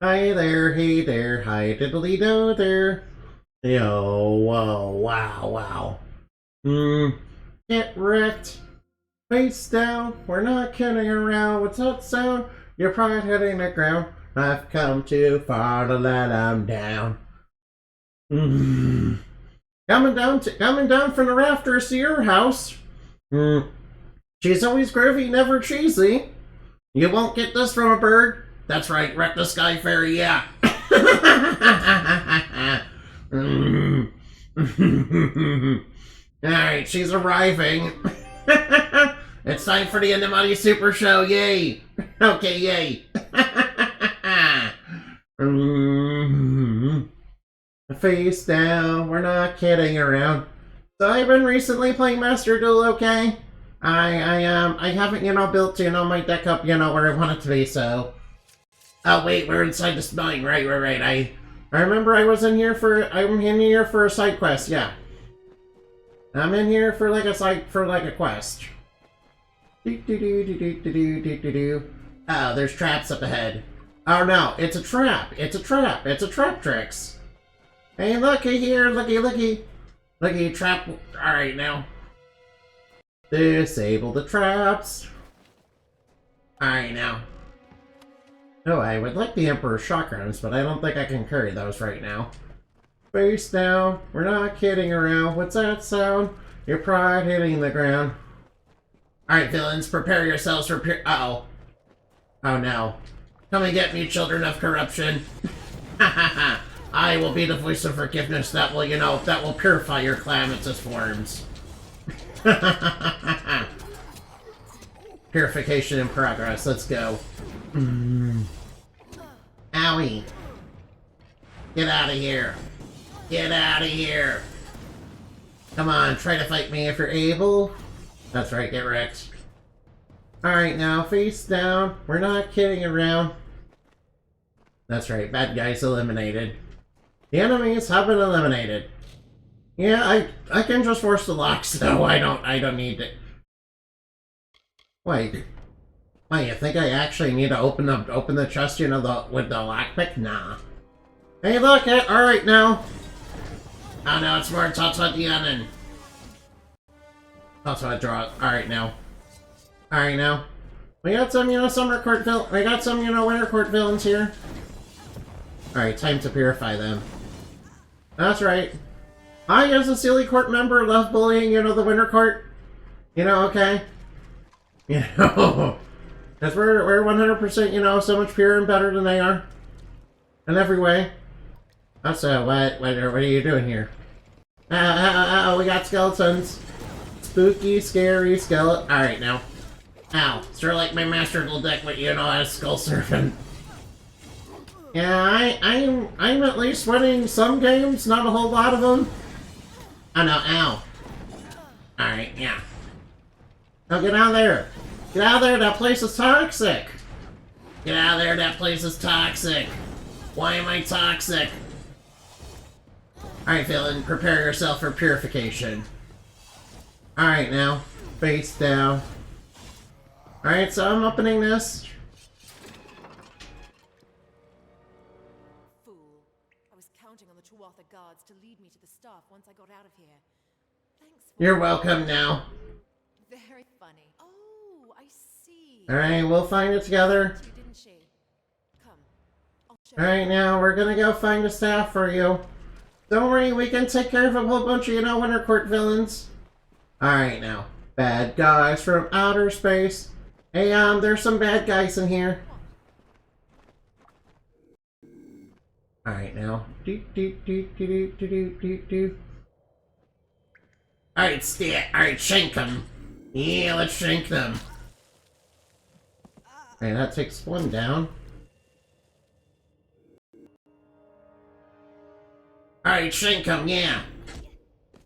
Hi there, hey there, hi diddly-do there. Yo, whoa, wow, wow. Get wrecked. Face down, we're not kidding around. What's that sound? Your pride hitting the ground. I've come too far to let 'em down. Coming down from the rafters to your house. She's always groovy, never cheesy. You won't get this from a bird. That's right, wreck the sky fairy, yeah. Alright, she's arriving. It's time for the Animati Super Show, yay! Okay, yay! Face down, we're not kidding around. So I've been recently playing Master Duel, okay? I haven't, built, my deck up, where I want it to be, so... Oh wait, we're inside this mine, right. I remember I'm in here for a side quest, yeah. I'm in here for like a quest. Oh, there's traps up ahead. Oh no, it's a trap. It's a trap tricks. Hey, looky here, looky. Looky, trap. Alright, now. Disable the traps. Alright, now. Oh, I would like the Emperor's shotguns, but I don't think I can carry those right now. Face down. We're not kidding around. What's that sound? Your pride hitting the ground. Alright, villains, prepare yourselves for uh-oh. Oh no. Come and get me, children of corruption. I will be the voice of forgiveness that will, that will purify your calamitous forms. Purification in progress. Let's go. Owie. Get out of here. Get out of here. Come on, try to fight me if you're able. That's right, get wrecked. Alright, now, face down. We're not kidding around. That's right, bad guys eliminated. The enemies have been eliminated. Yeah, I can just force the locks, though. I don't need to... Wait, you think I actually need to open the chest, with the lockpick? Nah. Hey, look! Alright, now! Oh no, it's more Tata the Onion. Tata draw. Alright, now. Alright, now. We got some, winter court villains here. Alright, time to purify them. That's right. I, as a silly court member, love bullying, the winter court. Okay? Because we're 100%, so much purer and better than they are. In every way. Also, what are you doing here? Oh, we got skeletons. Spooky, scary skeleton. Alright, now. Ow. Sort of like my Master Duel deck, but as Skull Serpent. Yeah, I'm at least winning some games, not a whole lot of them. Oh no, ow. Alright, yeah. Oh, get out of there. Get out of there, that place is toxic. Get out of there, that place is toxic. Why am I toxic? Alright, villain, prepare yourself for purification. Alright, now. Face down. Alright, so I'm opening this. Fool. I was counting on the Tuatha guards to lead me to the staff once I got out of here. Thanks for... You're welcome now. Very funny. Oh, I see. Alright, we'll find it together. Didn't she? Come. Alright, now we're gonna go find a staff for you. Don't worry, we can take care of a whole bunch of, winter court villains. Alright, now. Bad guys from outer space. Hey, there's some bad guys in here. Alright, now. Alright, shank them. Yeah, let's shank them. Alright, that takes one down. Alright, shank him, yeah.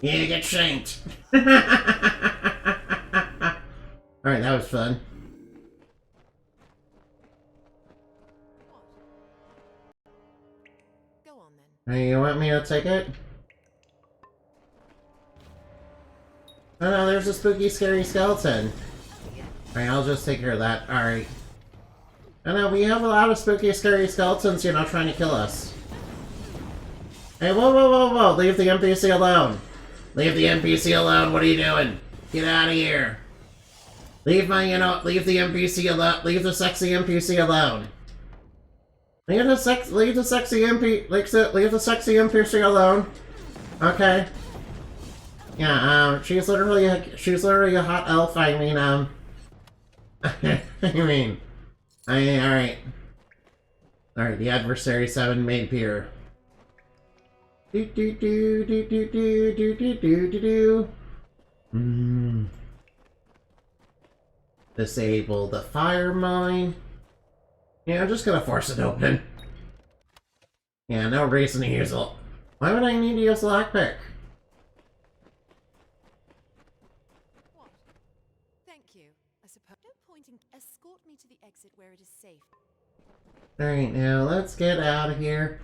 Yeah, get shanked. Alright, that was fun. Go on then. Hey, you want me to take it? Oh no, there's a spooky, scary skeleton. Alright, I'll just take care of that. Alright. I know, we have a lot of spooky, scary skeletons, you know, trying to kill us. Hey, whoa, whoa, whoa, whoa! Leave the NPC alone! Leave the NPC alone, what are you doing? Get out of here! Leave my, you know, leave the NPC alone, leave the sexy NPC alone. Leave the sexy NPC alone. Okay. Yeah, she's literally a hot elf, I mean, alright. Alright, the adversary 7 made peer. Do do do do do do do do do do do. Disable the fire mine. Yeah, I'm just gonna force it open. Yeah, no reason to use it. Why would I need to use the lockpick? What? Thank you. I suppose no point in escort me to the exit where it is safe. Alright, now let's get out of here.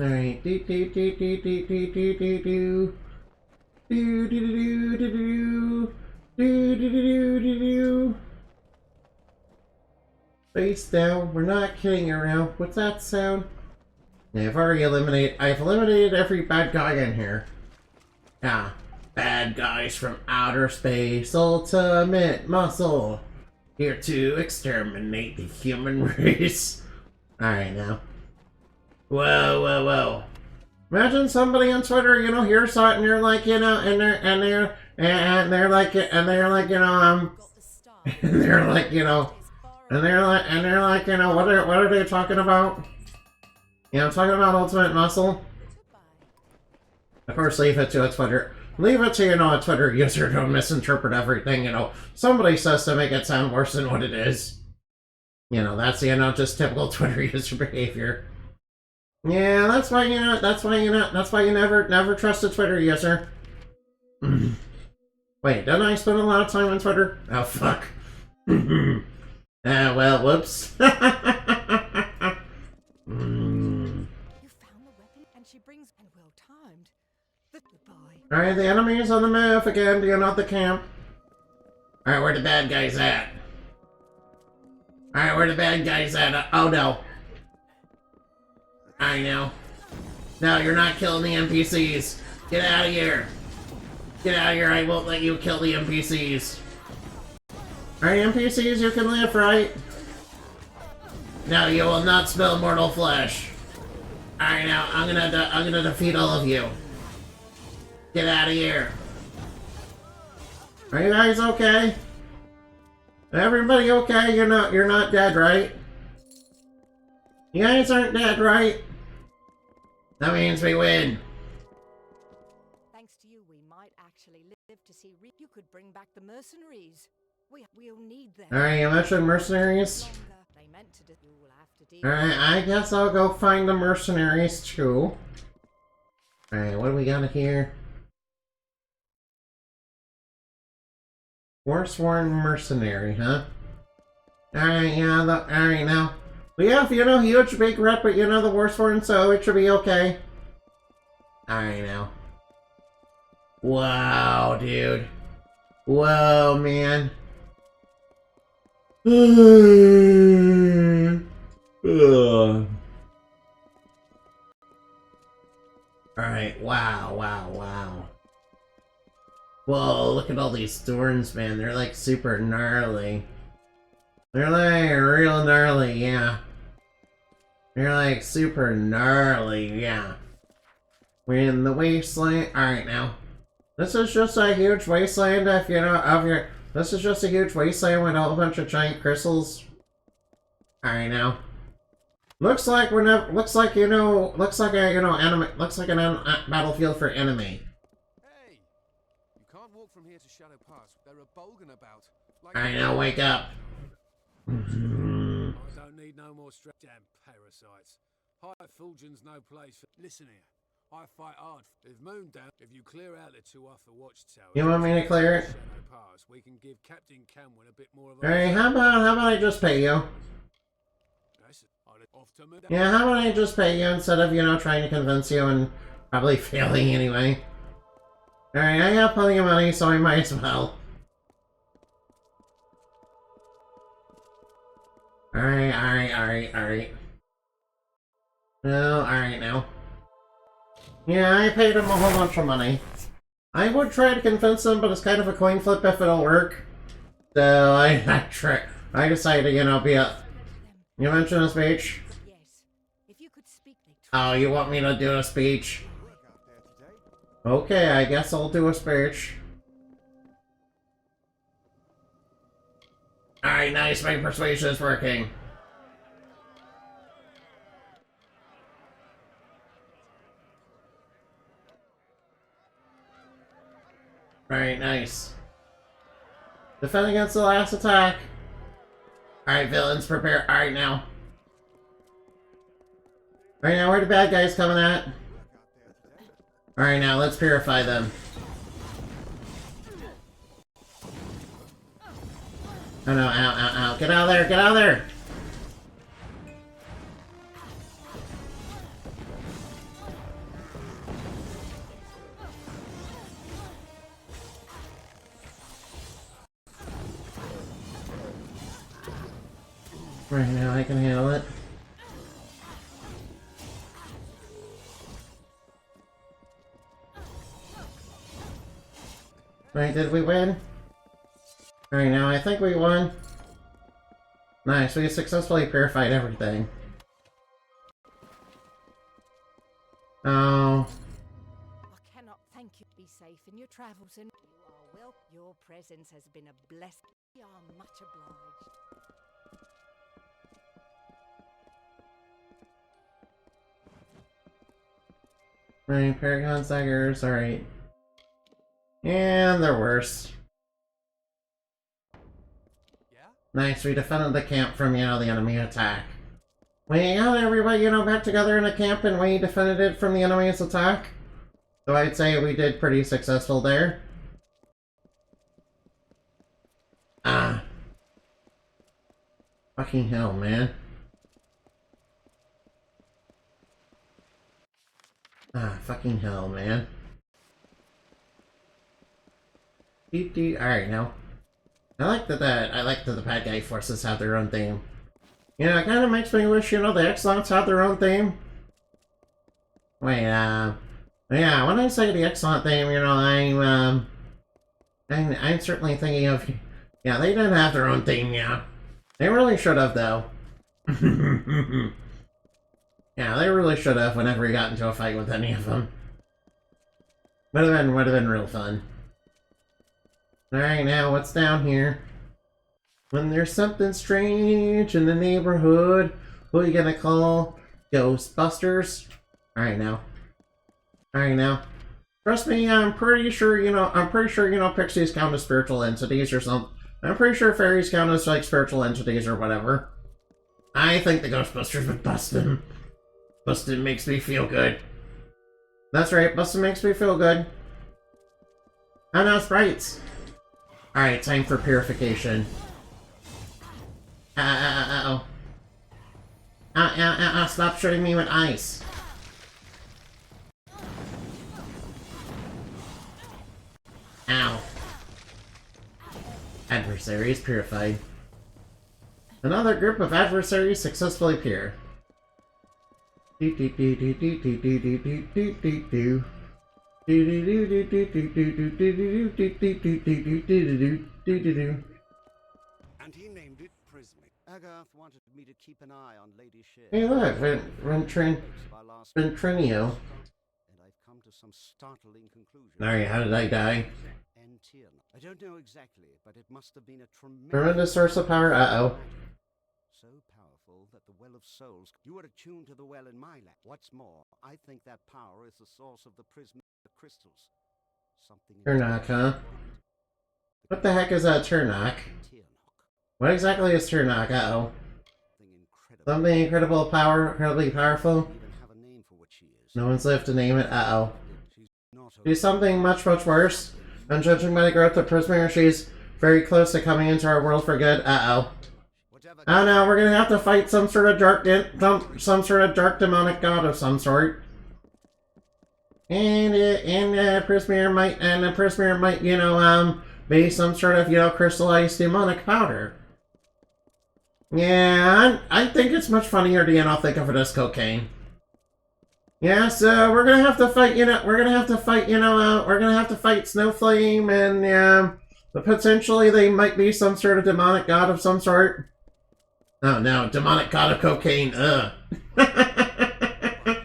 Alright, do do do do do do do do do. Do do do do do do do do do do. Face down. We're not kidding around. What's that sound? Yeah, I've eliminated every bad guy in here. Yeah, bad guys from outer space. Ultimate muscle. Here to exterminate the human race. Alright now. Whoa, whoa, whoa. Imagine somebody on Twitter, you know, hears that and you're like, you know, and they're like, you know, and they're like, you know, what are they talking about? You know, talking about Ultimate Muscle. Of course, leave it to a Twitter. Leave it to, you know, a Twitter user to misinterpret everything, you know. Somebody says to make it sound worse than what it is. You know, that's, you know, just typical Twitter user behavior. Yeah, that's why you never trust a Twitter user. Wait, didn't I spend a lot of time on Twitter? Oh, fuck. Well, whoops. You found the weapon, and she brings and well timed. Goodbye. Alright, the enemy is on the move again, you're not the camp. Alright, where the bad guys at? Alright, where the bad guys at? Oh no. I know. No, you're not killing the NPCs. Get out of here. Get out of here, I won't let you kill the NPCs. Alright, NPCs, you can live, right? No, you will not smell mortal flesh. Alright, now, I'm gonna defeat all of you. Get out of here. Are you guys okay? Everybody okay? You're not dead, right? You guys aren't dead, right? That means we win. Thanks to you, we might actually live to see. You could bring back the mercenaries. We'll need them. Alright, you mentioned mercenaries. They meant to do. You'll have to deal. Alright, I guess I'll go find the mercenaries too. Alright, what do we got here? Forsworn mercenary, huh? Alright, yeah, alright now. We have, you know, huge big rep, but you know, the Forsworn, so it should be okay. Alright now. Wow, dude. Whoa, man. Alright, wow. Whoa, look at all these thorns, man. They're like super gnarly. They're like real gnarly, yeah. They're like super gnarly, yeah. We're in the wasteland. Alright now. This is just a huge wasteland if you know this is just a huge wasteland with a whole bunch of giant crystals. Alright now. Looks like an battlefield for enemy. Hey! You can't walk from here to Shadow Pass. There are Bolgan about. Alright now, wake up. I don't need no more damn parasites. High Fulgen's no place for. Listen here. I fight hard. If Moon down, if you clear out the two off the watchtower. You want me to clear it? Shadow Pass, we can give Captain Camwin a bit more of a. Alright, how about I just pay you? Yeah, how about I just pay you instead of, you know, trying to convince you and probably failing anyway. Alright, I got plenty of money, so I might as well. Alright. No, alright now. Yeah, I paid him a whole bunch of money. I would try to convince him, but it's kind of a coin flip if it'll work. So I decided, you know, be a... You mentioned a speech? Yes. If you could speak, they Oh, you want me to do a speech? Okay, I guess I'll do a speech. Alright, nice, my persuasion is working. Alright, nice. Defend against the last attack. Alright, villains, prepare. Alright, now. Alright, now, where the bad guys coming at? Alright, now, let's purify them. Oh no, ow. Get out of there, get out of there! Right now, I can handle it. Right, did we win? Alright, now I think we won. Nice, we successfully purified everything. Oh. I cannot thank you. Be safe in your travels, and you are well. Your presence has been a blessing. We are much obliged. Right, Paragon Saggers, alright. And they're worse. Yeah? Nice, we defended the camp from, you know, the enemy attack. We got everybody, you know, back together in a camp and we defended it from the enemy's attack. So I'd say we did pretty successful there. Ah. Fucking hell, man. Ah, fucking hell, man. Alright, now. I like that the bad guy forces have their own theme. You know, it kind of makes me wish, you know, the X-Lots had their own theme. Wait, yeah, when I say the X-Lot theme, you know, I'm certainly thinking of, yeah, they didn't have their own theme, yeah. They really should have, though. Yeah, they really should have whenever we got into a fight with any of them. Would have been real fun. Alright, now what's down here? When there's something strange in the neighborhood, who are you gonna call? Ghostbusters? Alright now. Trust me, I'm pretty sure, you know, pixies count as spiritual entities or something. I'm pretty sure fairies count as, like, spiritual entities or whatever. I think the Ghostbusters would bust them. Bustin' makes me feel good. That's right, bustin' makes me feel good. Oh no, sprites! Alright, time for purification. Uh-oh. Stop shooting me with ice. Ow. Adversaries purified. Another group of adversaries successfully pure. And he named it Prismic. Agarth wanted me to keep an eye on Lady Shea. Hey look, Ventrinio. And I've come to some startling conclusions. Alright, how did I die? I don't know exactly, but it must have been a Tremendous source of power, uh-oh. So powerful that the Well of Souls... You are attuned to the well in my lab. What's more, I think that power is the source of the prismatic crystals. Something... Turnock, huh? What the heck is a Turnock? What exactly is Turnock? Uh-oh. Something incredible power, incredibly powerful? No one's lived to name it, uh-oh. She's something much, much worse. And judging by the growth of Prismir, she's very close to coming into our world for good, uh-oh. Oh no, we're gonna have to fight some sort of dark, some sort of dark demonic god of some sort. And Prismir might, you know, be some sort of, you know, crystallized demonic powder. Yeah, I think it's much funnier to, think of it as cocaine. Yeah, so we're gonna have to fight, we're gonna have to fight, we're gonna have to fight Snowflame, and, but potentially they might be some sort of demonic god of some sort. Oh no, demonic god of cocaine, ugh. I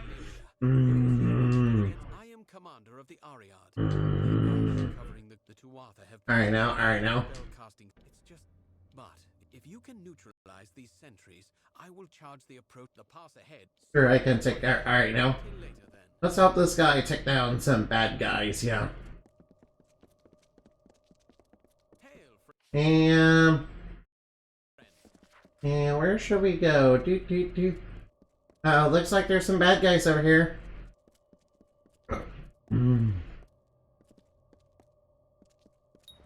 am commander of the Ariad. Covering the Tuatha have Alright now. It's just, but if you can neutralize these sentries, I will charge the approach the pass ahead. Sure, I can take that. Alright now. Later, then. Let's help this guy take down some bad guys, yeah. Hail, And where should we go? Oh, looks like there's some bad guys over here.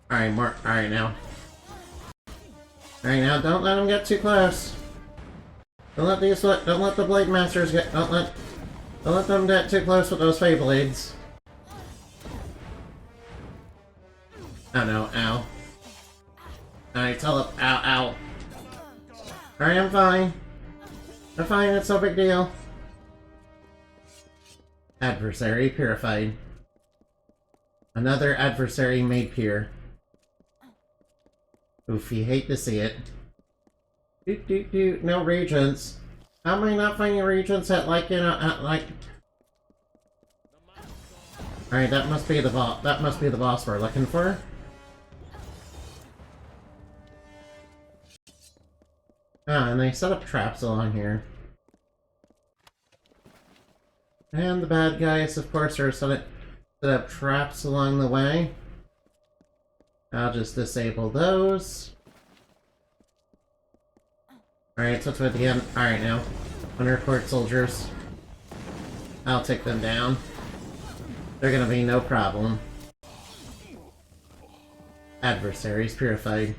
Alright, alright now. Alright now, don't let them get too close. Don't let the Blade Masters don't let them get too close with those Feyblades. Oh no, ow. Alright, tell them, ow. Alright, I'm fine. I'm fine, it's no big deal. Adversary purified. Another adversary made pure. Oof, you hate to see it. No regents. How am I not finding regents at, like, Alright, that must be the boss. That must be the boss we're looking for. Ah, and they set up traps along here. And the bad guys, of course, are set up traps along the way. I'll just disable those. Alright, so toward the end. Alright now. Winter Court soldiers. I'll take them down. They're gonna be no problem. Adversaries purified.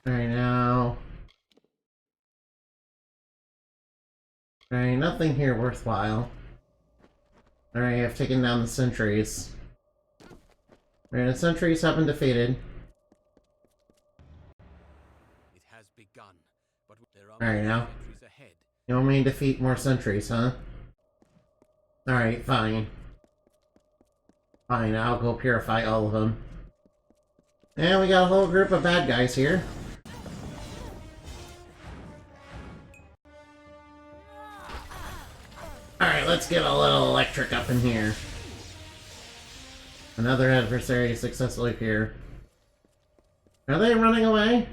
Alright now. Alright, nothing here worthwhile. Alright, I've taken down the sentries. Alright, the sentries have been defeated. It has begun, but there are Alright now. sentries ahead. You want me to defeat more sentries, huh? Alright, fine. Fine, I'll go purify all of them. And we got a whole group of bad guys here. Alright, let's get a little electric up in here. Another adversary successfully pure. Are they running away?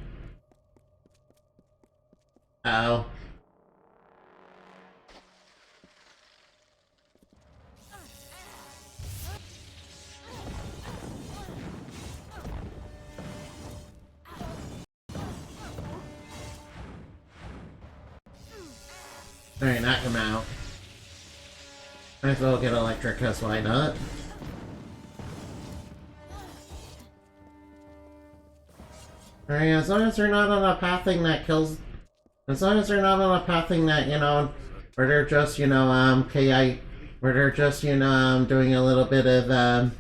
Uh-oh. Alright, knock him out. Might as well get electric, cause why not? Alright, as long as they're not on a pathing that kills... As long as they're not on a pathing that, where they're just, where they're just, doing a little bit of,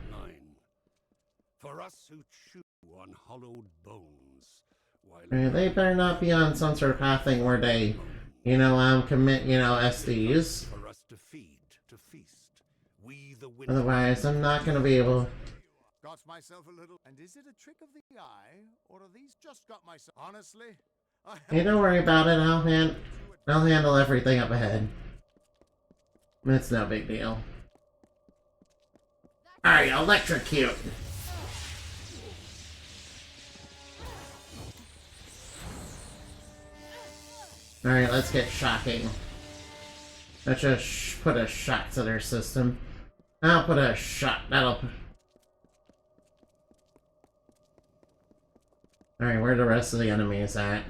For us who chew on hollowed bones, while they better not be on some sort of pathing where they, commit, SDs. for us to feed, to feast, we the winners. Otherwise, I'm not gonna be able... Got myself a little. And is it a trick of the eye, or are these just got myself? Honestly, I Hey, don't worry about it, I'll handle everything up ahead. It's no big deal. Alright, electrocute! Alright, let's get shocking. Let's just put a shock to their system. I'll put a shock, that'll... Alright, where are the rest of the enemies at?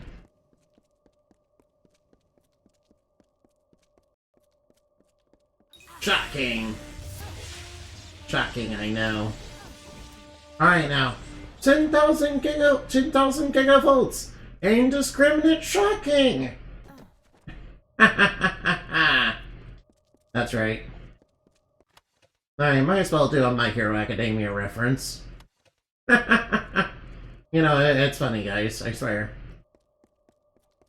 Shocking! Shocking, I know. Alright now. 10,000 gigavolts! Indiscriminate shocking! That's right. I might as well do a My Hero Academia reference. You know, it's funny, guys. I swear.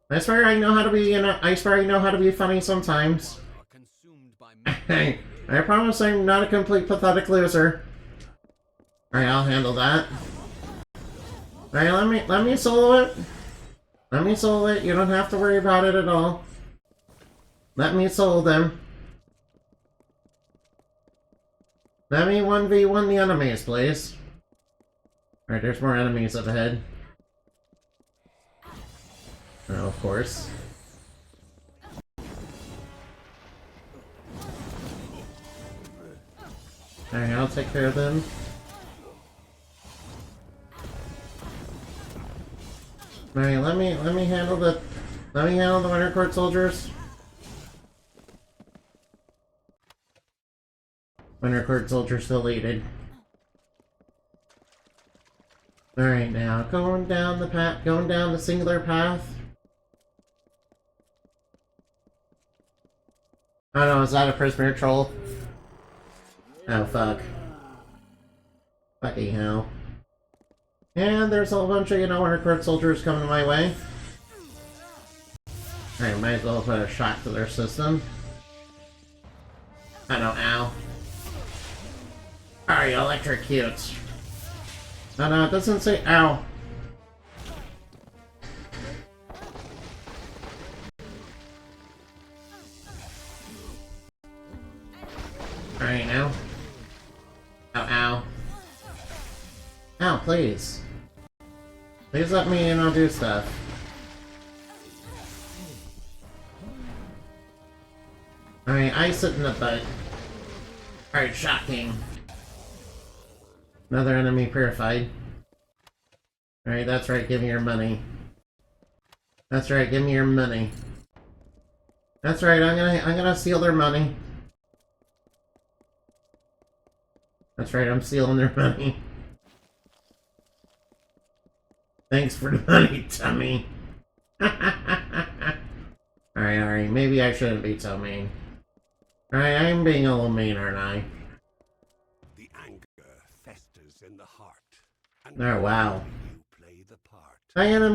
I swear I know how to be, you know, I swear I know how to be funny sometimes. Are consumed by I promise I'm not a complete pathetic loser. Alright, I'll handle that. Alright, let me solo it. Let me solo it. You don't have to worry about it at all. Let me solo them. Let me 1v1 the enemies, please. Alright, there's more enemies up ahead. Oh, of course. Alright, I'll take care of them. Alright, let me handle the Winter Court soldiers. Winter Court soldiers deleted. Alright, now going down the path, going down the singular path. Oh no, is that a prisoner troll? Oh fuck. Fucking hell. And there's a whole bunch of, you know, Winter Court soldiers coming my way. Alright, might as well put a shock to their system. I know, ow. Alright, electrocute. Oh no, it doesn't say ow. Alright, now. Ow, ow. Ow, please. Please let me, you know, do stuff. Alright, ice it in the butt. Alright, shocking. Another enemy purified. Alright, that's right, give me your money. That's right, give me your money. That's right, I'm gonna steal their money. That's right, I'm stealing their money. Thanks for the money, Tummy. Alright, maybe I shouldn't be so mean. Alright, I'm being a little mean, aren't I? The anger festers in the heart. And Oh, wow. you play the part. Hi, Anna,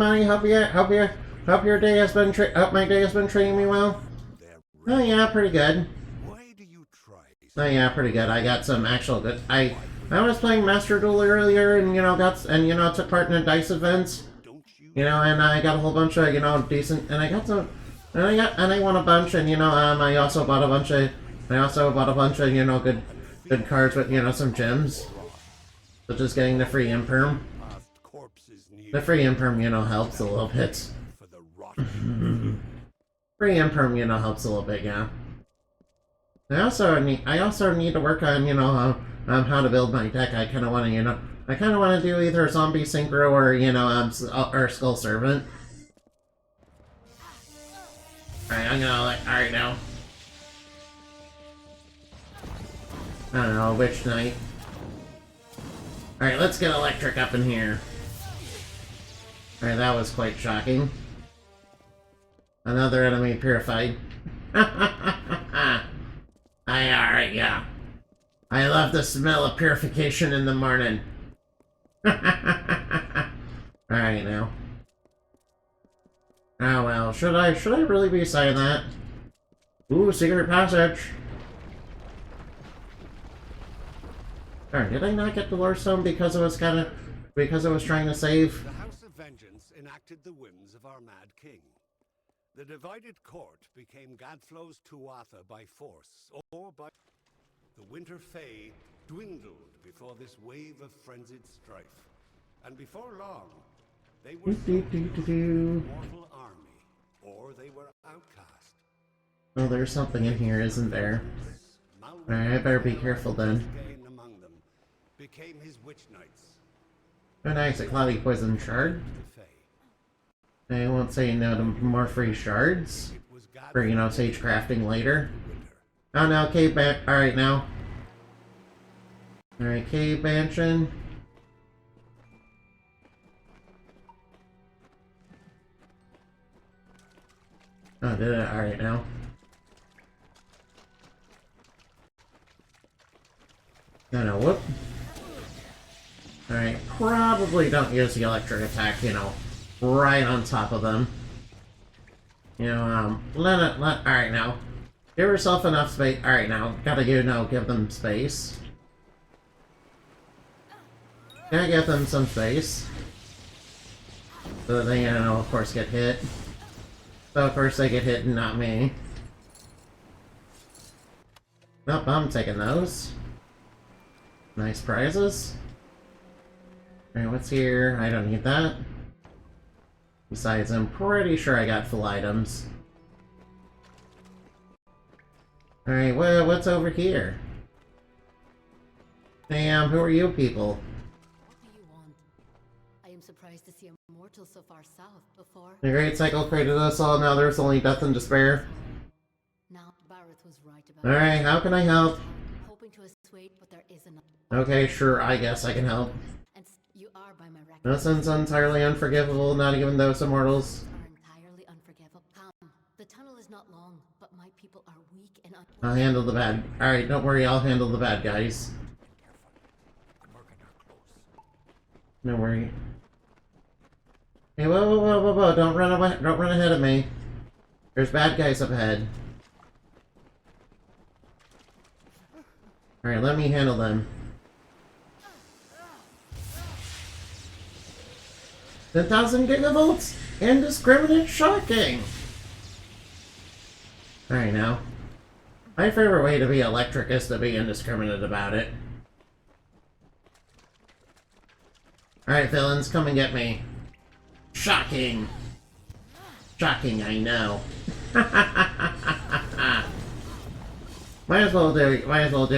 hope your day has been hope my day has been treating me well. They're Oh yeah, pretty good. Why do you try? Oh yeah, pretty good. I got some actual good. I was playing Master Duel earlier, and you know took part in the dice events. Don't you? You know, and I got a whole bunch of, you know, decent, and I got some, and I won a bunch, and you know, I also bought a bunch of, you know, good cards with, you know, some gems, such as getting the free imperm. Past corpses near The free imperm, you know, helps a little bit. for the rotten. Free imperm, you know, helps a little bit, yeah. I also need to work on, you know, how to build my deck. I kind of want to, you know, do either zombie synchro or, you know, or skull servant. Alright, I'm gonna, like, alright now. I don't know, Witch Knight. Alright, let's get electric up in here. Alright, that was quite shocking. Another enemy purified. Alright, yeah. I love the smell of purification in the morning. Alright now. Oh well, should I really be saying that? Ooh, secret passage. Darn, did I not get the lore stone because it was trying to save? The House of Vengeance enacted the whims of our mad king. The divided court became Gadflow's Tuatha by force, or by... The Winter Fae dwindled before this wave of frenzied strife. And before long, they were a mortal army, or they were outcast. Oh, there's something in here, isn't there? Alright, I better be careful then. Among them became his witch knights. Oh nice, a cloudy poison shard. The Fae. I won't say no to more free shards. It was For, you know, sage crafting later. Winter. Oh no, cave ban- alright now. Alright, cave mansion. Oh, did it? Alright now. No, no, whoop. Alright, probably don't use the electric attack, you know, right on top of them. You know, alright now. Give yourself enough space. Alright now, gotta, you know, give them space. Gotta give them some space. So that they, you know, of course, get hit. So, of course, they get hit and not me. Nope, I'm taking those. Nice prizes. Alright, what's here? I don't need that. Besides, I'm pretty sure I got full items. Alright, what's over here? Damn, who are you people? What do you want? I am surprised to see a mortal so far south before. The Great Cycle created us all, now there's only death and despair. Now, Barrett was right about Alright, how can I help? hoping to assuage, but there is enough. Okay, sure, I guess I can help. And you are, by my record, Nothing's entirely unforgivable, not even those immortals. are entirely unforgivable. Come, the tunnel is not long, but my people are weak and I'll handle the bad. Alright, don't worry, I'll handle the bad guys. No worry. Hey, whoa, don't run away, don't run ahead of me. There's bad guys up ahead. Alright, let me handle them. 10,000 gigavolts? Indiscriminate shocking! Alright now. My favorite way to be electric is to be indiscriminate about it. Alright, villains, come and get me. Shocking! Shocking, I know. Might as well do,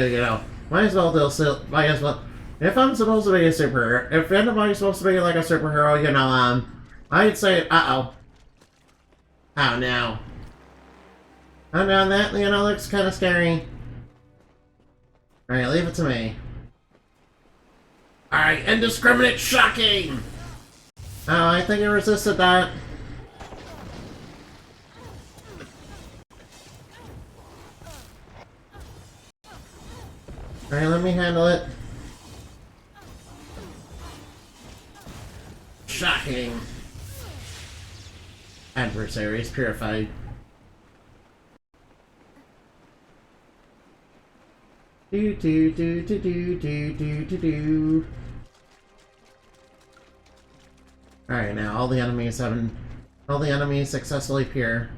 you know. Might as well. If I'm supposed to be a superhero, if anybody's supposed to be like a superhero, you know, I'd say, uh-oh. Oh, no. Oh, no, that, you know, looks kind of scary. Alright, leave it to me. Alright, indiscriminate shocking! Oh, I think I resisted that. Alright, let me handle it. Shocking! Adversaries purified. Do do do do do do do do do. Alright, now all the enemies successfully pure.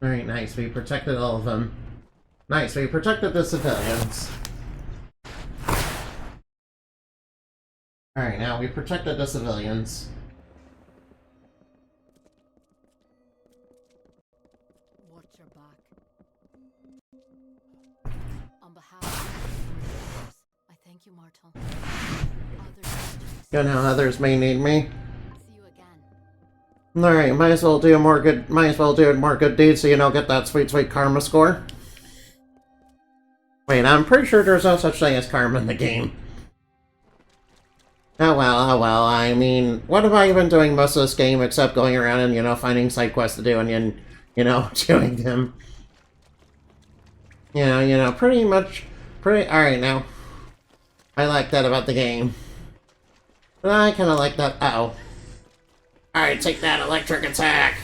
Alright, nice, we protected all of them. Nice, we protected the civilians. Alright, now we protected the civilians. watch your back. On behalf of I thank you, mortal. Others, You know, others may need me. see you again. Alright, might as well do more good deeds so you know, get that sweet, sweet karma score. Wait, I'm pretty sure there's no such thing as karma in the game. Oh well, I mean, what have I been doing most of this game except going around and, you know, finding side quests to do and, you know, doing them. You know, alright now. I like that about the game. But I kinda like that, uh-oh. Alright, take that electric attack!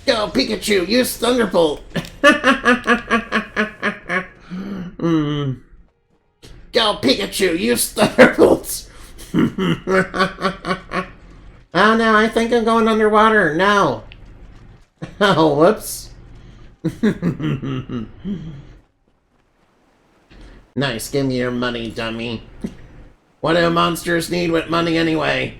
Go, Pikachu, use Thunderbolt! Go, Pikachu, use Thunderbolts! Oh no, I think I'm going underwater. No. Oh, whoops. Nice, give me your money, dummy. What do monsters need with money anyway?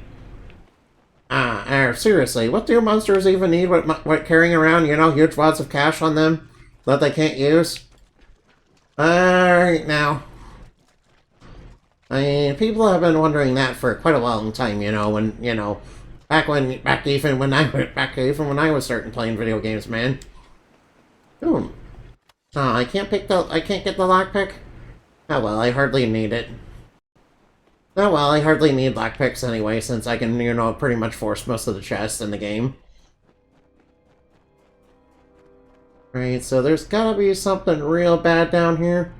Seriously, what do monsters even need with carrying around, you know, huge wads of cash on them that they can't use? Alright, now. I mean, people have been wondering that for quite a long time, you know, when, you know, back even when I was starting playing video games, man. Ooh. Oh, I can't get the lockpick? Oh well, I hardly need it. Oh well, I hardly need lockpicks anyway, since I can, you know, pretty much force most of the chests in the game. Right, so there's gotta be something real bad down here.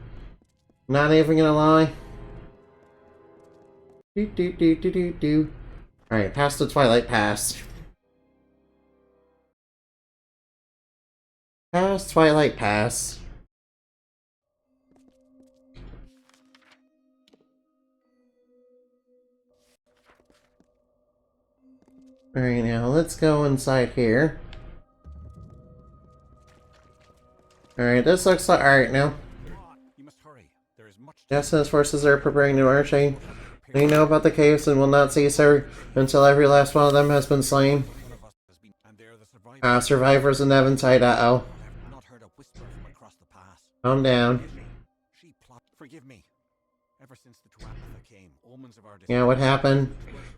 Not even gonna lie. Do do do do do do. Alright, past the Twilight Pass. Past Twilight Pass. Alright, now let's go inside here. Alright, this looks like. Alright, now. You must hurry. There is much. Jason's forces are preparing to marching. They know about the caves and will not cease until every last one of them has been slain. One of us has been, and they're the survivors. Survivors in Eventide, uh-oh. I've not heard a whisper from across the pass. Calm down. She plot. Forgive me. Ever since the Tuatha came, omens of our Yeah, what happened?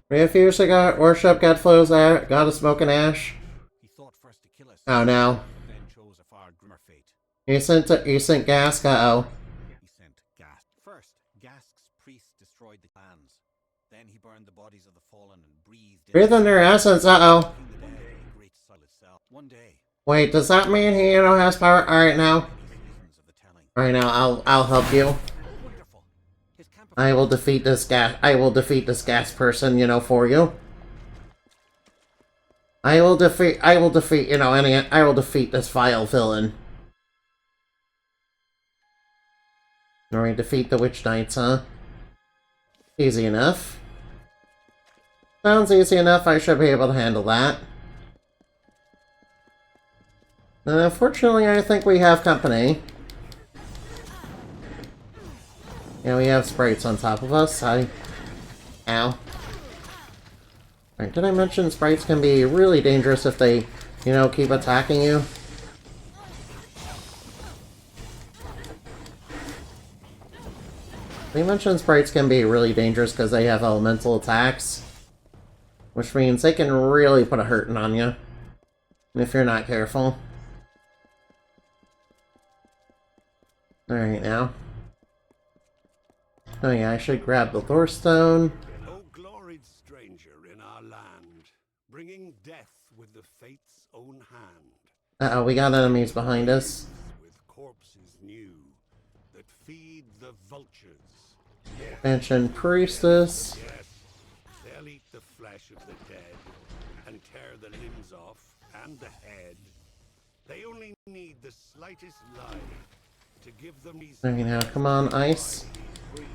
Refused to worship Godflow's God of Smoke and Ash. He thought first to kill us. Oh no. Then chose a far grimmer fate. You sent Gask, uh-oh. He sent Gask. First, Gask's priests destroyed the clans. Then he burned the bodies of the fallen and breathed Breathe in their essence, uh-oh. the dead, the great soul itself. One day, Wait, does that mean he, has power? Alright now. seasons of the telling. Alright now, I'll help you. Wonderful. His camp of I will defeat this gas person, for you. I will defeat this vile villain. Alright, defeat the Witch Knights, huh? Easy enough. Sounds easy enough, I should be able to handle that. Unfortunately, I think we have company. Yeah, we have sprites on top of us. Ow. Alright, did I mention sprites can be really dangerous if they, keep attacking you? They mentioned sprites can be really dangerous because they have elemental attacks. Which means they can really put a hurting on you. If you're not careful. Alright now. Oh yeah, I should grab the Lore Stone. O gloried stranger in our land, bringing death with the fate's own hand. Uh-oh, we got enemies behind us. With corpses new that feed the vultures. Mention Priestess. Yes, they'll eat the flesh of the dead and tear the limbs off and the head. They only need the slightest lie to give them reason. Alright now, come on, Ice.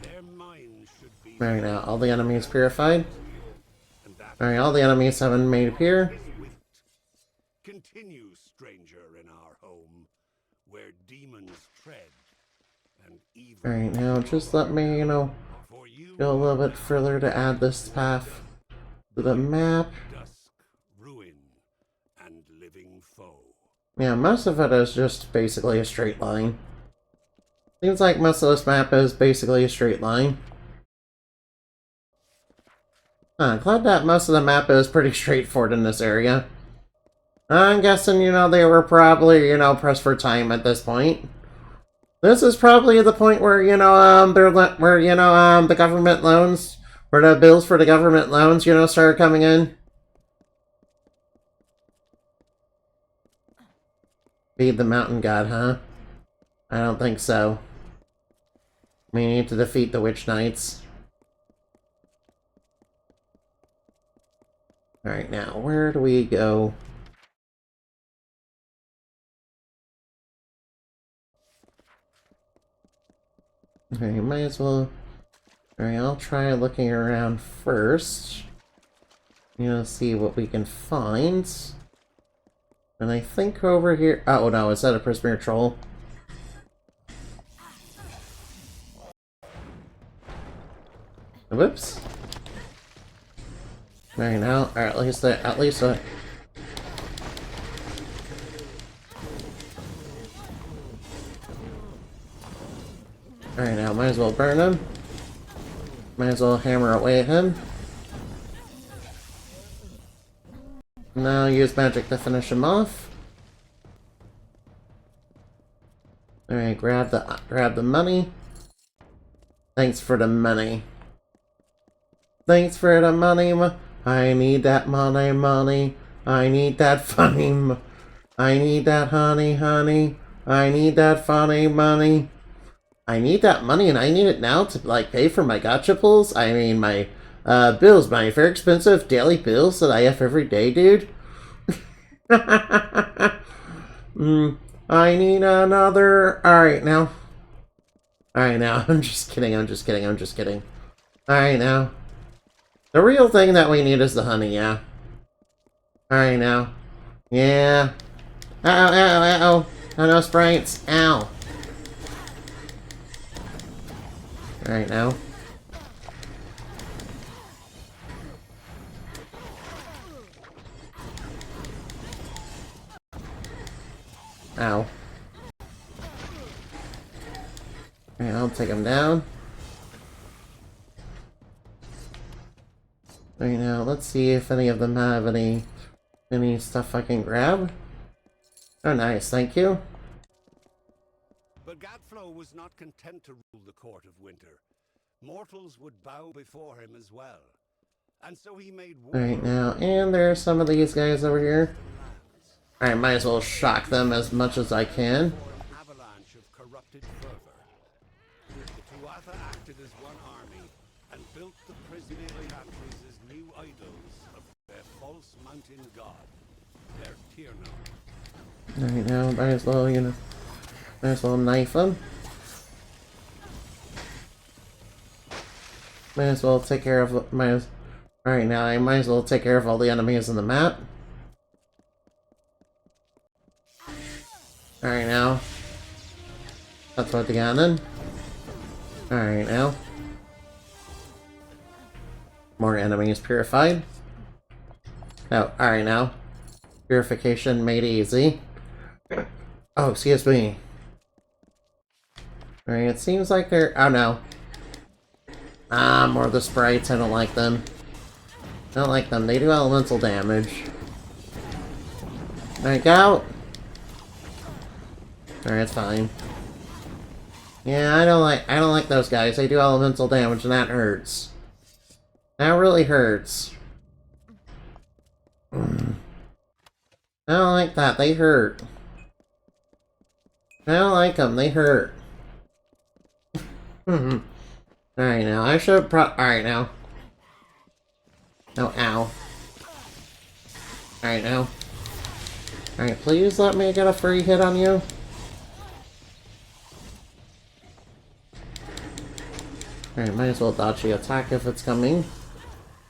Their minds should be. Alright now, all the enemies purified. And that Alright, all the enemies have been made appear. continue, stranger, in our home, where demons tread and evil. Alright now, just let me, For you go a little bit further to add this path to the map. dusk, ruin, and living foe. Yeah, most of it is just basically a straight line. Seems like most of this map is basically a straight line. Glad that most of the map is pretty straightforward in this area. I'm guessing, they were probably, pressed for time at this point. This is probably the point where, the government loans, where the bills for the government loans, started coming in. Feed the mountain god, huh? I don't think so. We need to defeat the Witch Knights. Alright, now, where do we go? Okay, might as well... Alright, I'll try looking around first. See what we can find. And I think over here... Oh no, is that a Prismarine Troll? Whoops. Alright now, or at least Alright now, might as well burn him. Might as well hammer away at him. Now use magic to finish him off. Alright, grab the money. Thanks for the money. Thanks for the money. I need that money. I need that funny. I need that honey. I need that funny money. I need that money, and I need it now to pay for my gacha pulls. I mean my Bills, my very expensive daily bills that I have every day, dude. I need another... Alright, now. Alright, now. I'm just kidding, I'm just kidding, I'm just kidding. Alright, now. The real thing that we need is the honey, yeah. Alright, now. Yeah. Uh-oh, uh-oh, uh-oh. Oh, no sprites. Ow. Alright, now. Ow. Alright, I'll take him down. Right now, let's see if any of them have any stuff I can grab. Oh, nice, thank you. But Gadflow was not content to rule the Court of Winter. Mortals would bow before him as well. And so he made war. Alright, now, and there's some of these guys over here. I might as well shock them as much as I can. An avalanche of corrupted fervor. The Tuatha acted as one army and built the prison countries as new idols of their false mountain god, their Tierno. Alright, now, might as well, might as well knife them. Might as well take care of, alright, now I might as well take care of all the enemies on the map. Alright, now. That's what the cannon. Alright, now. More enemies purified. Oh, alright, now. Purification made easy. Oh, excuse me. Alright, it seems like they're... Oh, no. Ah, more of the sprites. I don't like them. I don't like them. They do elemental damage. Alright, go! Alright, it's fine. Yeah, I don't like those guys. They do elemental damage and that hurts. That really hurts. I don't like that. They hurt. I don't like them. They hurt. Alright, now. I should alright, now. Oh, ow. Alright, now. Alright, please let me get a free hit on you. Alright, might as well dodge the attack if it's coming.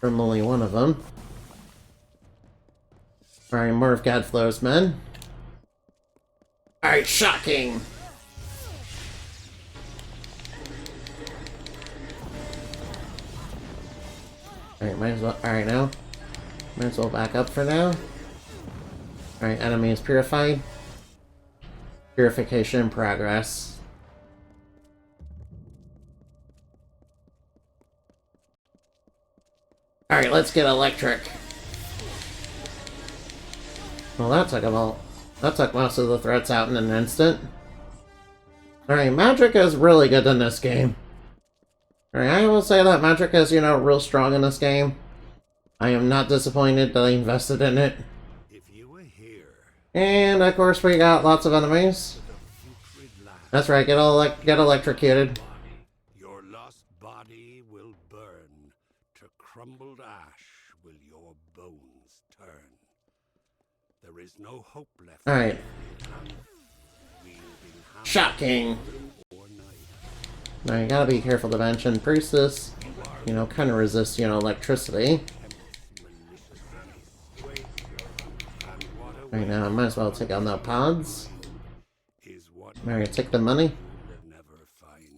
From only one of them. Alright, more of Gadflow's men. Alright, shocking! Alright, might as well. Alright, now. Might as well back up for now. Alright, enemy is purified. Purification in progress. Alright, let's get electric. Well, that took that took most of the threats out in an instant. Alright, magic is really good in this game. Alright, I will say that magic is, real strong in this game. I am not disappointed that I invested in it. If you were here, And, of course, we got lots of enemies. That's right, get electrocuted. your lost body will burn. To crumbled ash will your bones turn. There is no hope left. Alright. Wielding hammer Shocking. or knife. Now, you gotta be careful to mention Priestess, kind of resists, electricity. Right now, I might as well take on the pods. Is what Alright, take the money. will never find.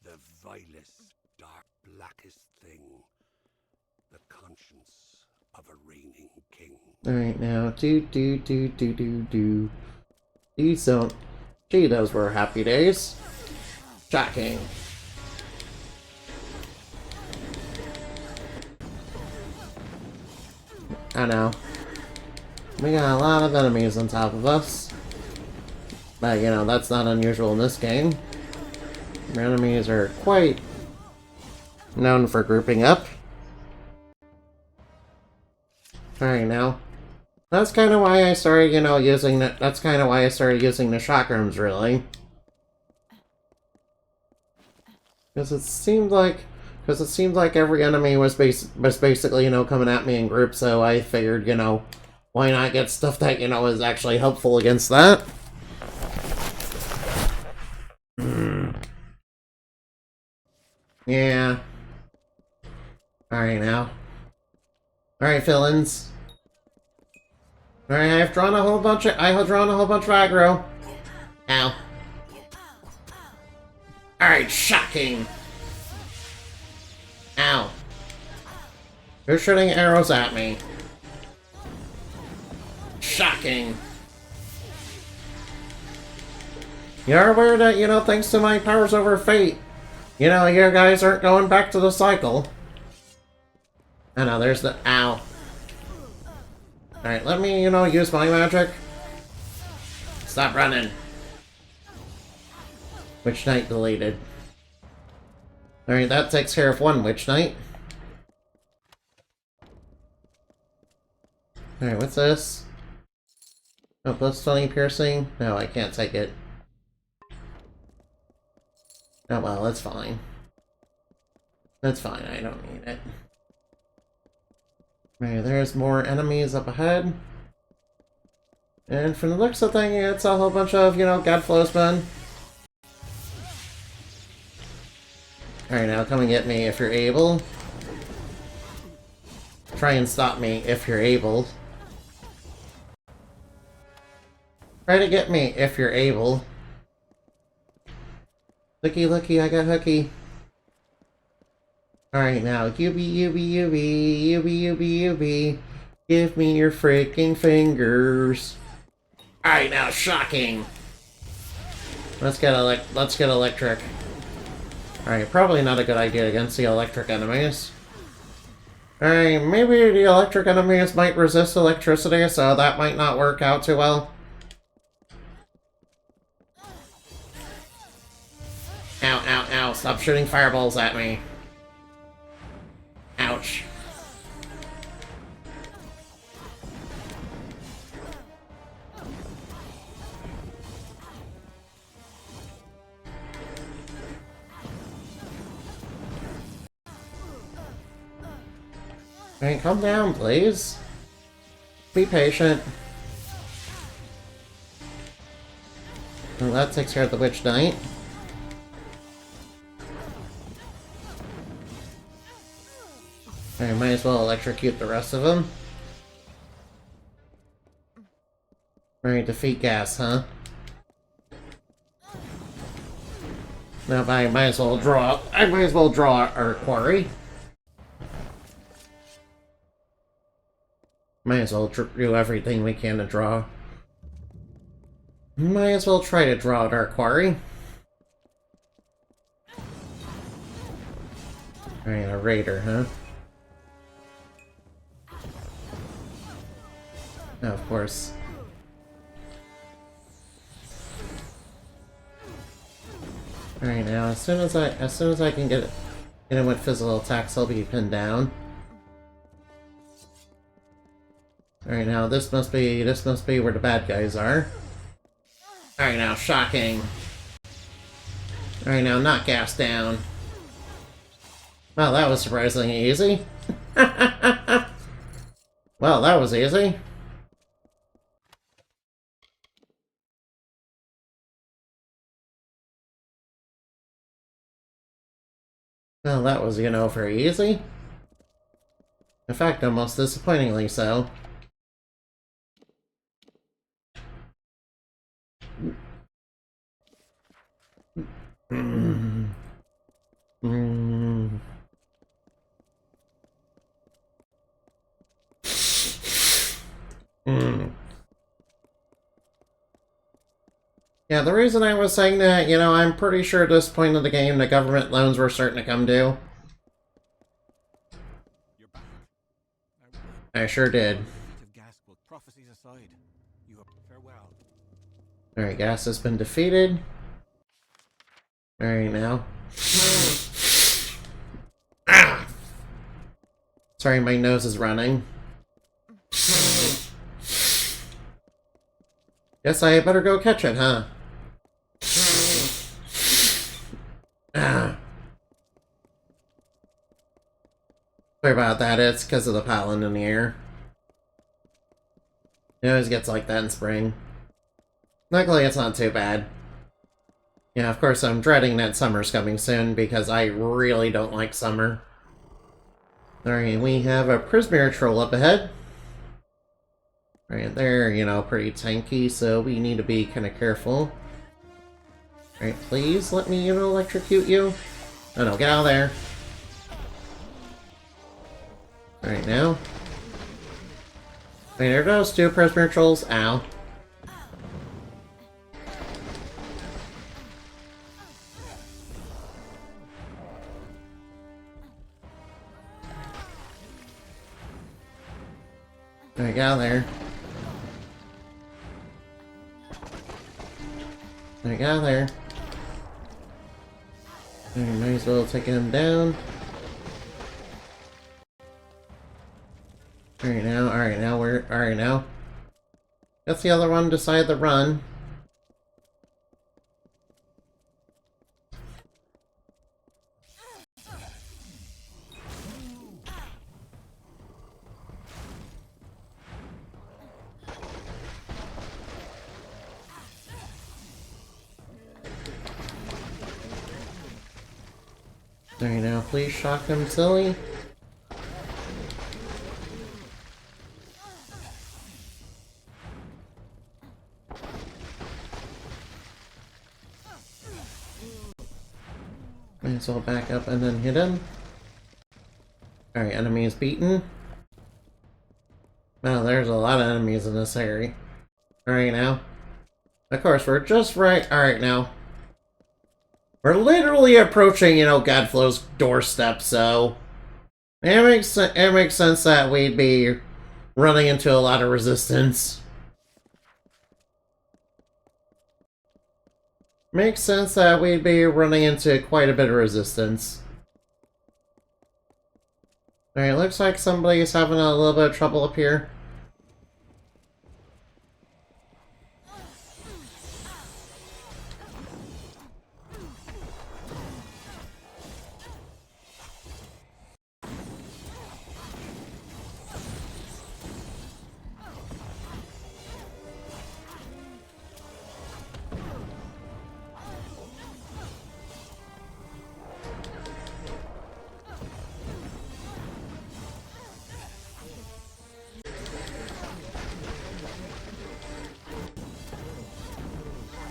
The vilest, dark, blackest thing. The conscience of a reigning king. Alright, now, do. These don't. Gee, those were happy days. Shocking. I know. We got a lot of enemies on top of us. But, that's not unusual in this game. Our enemies are quite known for grouping up. Alright, now. That's kind of why I started, using the... That's kind of why I started using the chakrams, really. Because it seemed like... Because it seemed like every enemy was basically, you know, coming at me in groups, so I figured, you know, why not get stuff that, you know, is actually helpful against that? Yeah. Alright now. Alright, villains. Alright, I've drawn a whole bunch of aggro. Ow. Alright, shocking. Ow. You're shooting arrows at me. Shocking. You're aware that, you know, thanks to my powers over fate, you know, you guys aren't going back to the cycle. I know, there's the... Ow. Alright, let me, you know, use my magic. Stop running. Witch Knight deleted. Alright, that takes care of one Witch Knight. Alright, what's this? Oh, plus 20 piercing? No, I can't take it. Oh well, that's fine. That's fine, I don't need it. Alright, there's more enemies up ahead. And from the looks of things, it's a whole bunch of, you know, Godflowsmen. Alright, now come and get me if you're able. Try and stop me if you're able. Try to get me if you're able. Looky, looky, I got hooky. Alright, now, Yubi. Give me your freaking fingers. Alright, now, shocking. Let's get electric. Alright, probably not a good idea against the electric enemies. Alright, maybe the electric enemies might resist electricity, so that might not work out too well. Ow, ow, ow, stop shooting fireballs at me. Ouch. Alright, calm down, please. Be patient. Well, that takes care of the Witch Knight. I might as well electrocute the rest of them. Right, defeat gas, huh? No, I might as well draw our quarry. Might as well do everything we can to draw. Might as well try to draw out our quarry. Alright, a raider, huh? Oh, of course. Alright, now as soon as I can get him with physical attacks, I'll be pinned down. Alright, now this must be where the bad guys are. Alright, now shocking. Alright, now knock gas down. Well, that was surprisingly easy. Well, that was easy. Well, that was, you know, very easy. In fact, almost disappointingly so. Yeah, the reason I was saying that, you know, I'm pretty sure at this point in the game the government loans were starting to come due. I sure did. Alright, gas has been defeated. Alright, now. Ah! Sorry, my nose is running. Guess I better go catch it, huh? Ah. Sorry about that, it's because of the pollen in the air. It always gets like that in spring. Luckily, it's not too bad. Yeah, of course, I'm dreading that summer's coming soon because I really don't like summer. Alright, we have a Prismarine Troll up ahead. Right there, you know, pretty tanky, so we need to be kind of careful. Alright, please let me, you know, electrocute you. Oh no, get out of there. Alright, now. Wait, there goes 2 Prismarine Trolls. Ow. Alright, get out of there. Alright, get out of there. Alright, might as well take him down. Alright now, alright now. That's the other one decided to run. Alright now, please shock him, silly. Might as well back up and then hit him. Alright, enemy is beaten. Wow, there's a lot of enemies in this area. Alright now. Of course, we're just right. Alright now. We're literally approaching, you know, Godflow's doorstep, so it makes sense that we'd be running into a lot of resistance. Makes sense that we'd be running into quite a bit of resistance. Alright, looks like somebody's having a little bit of trouble up here.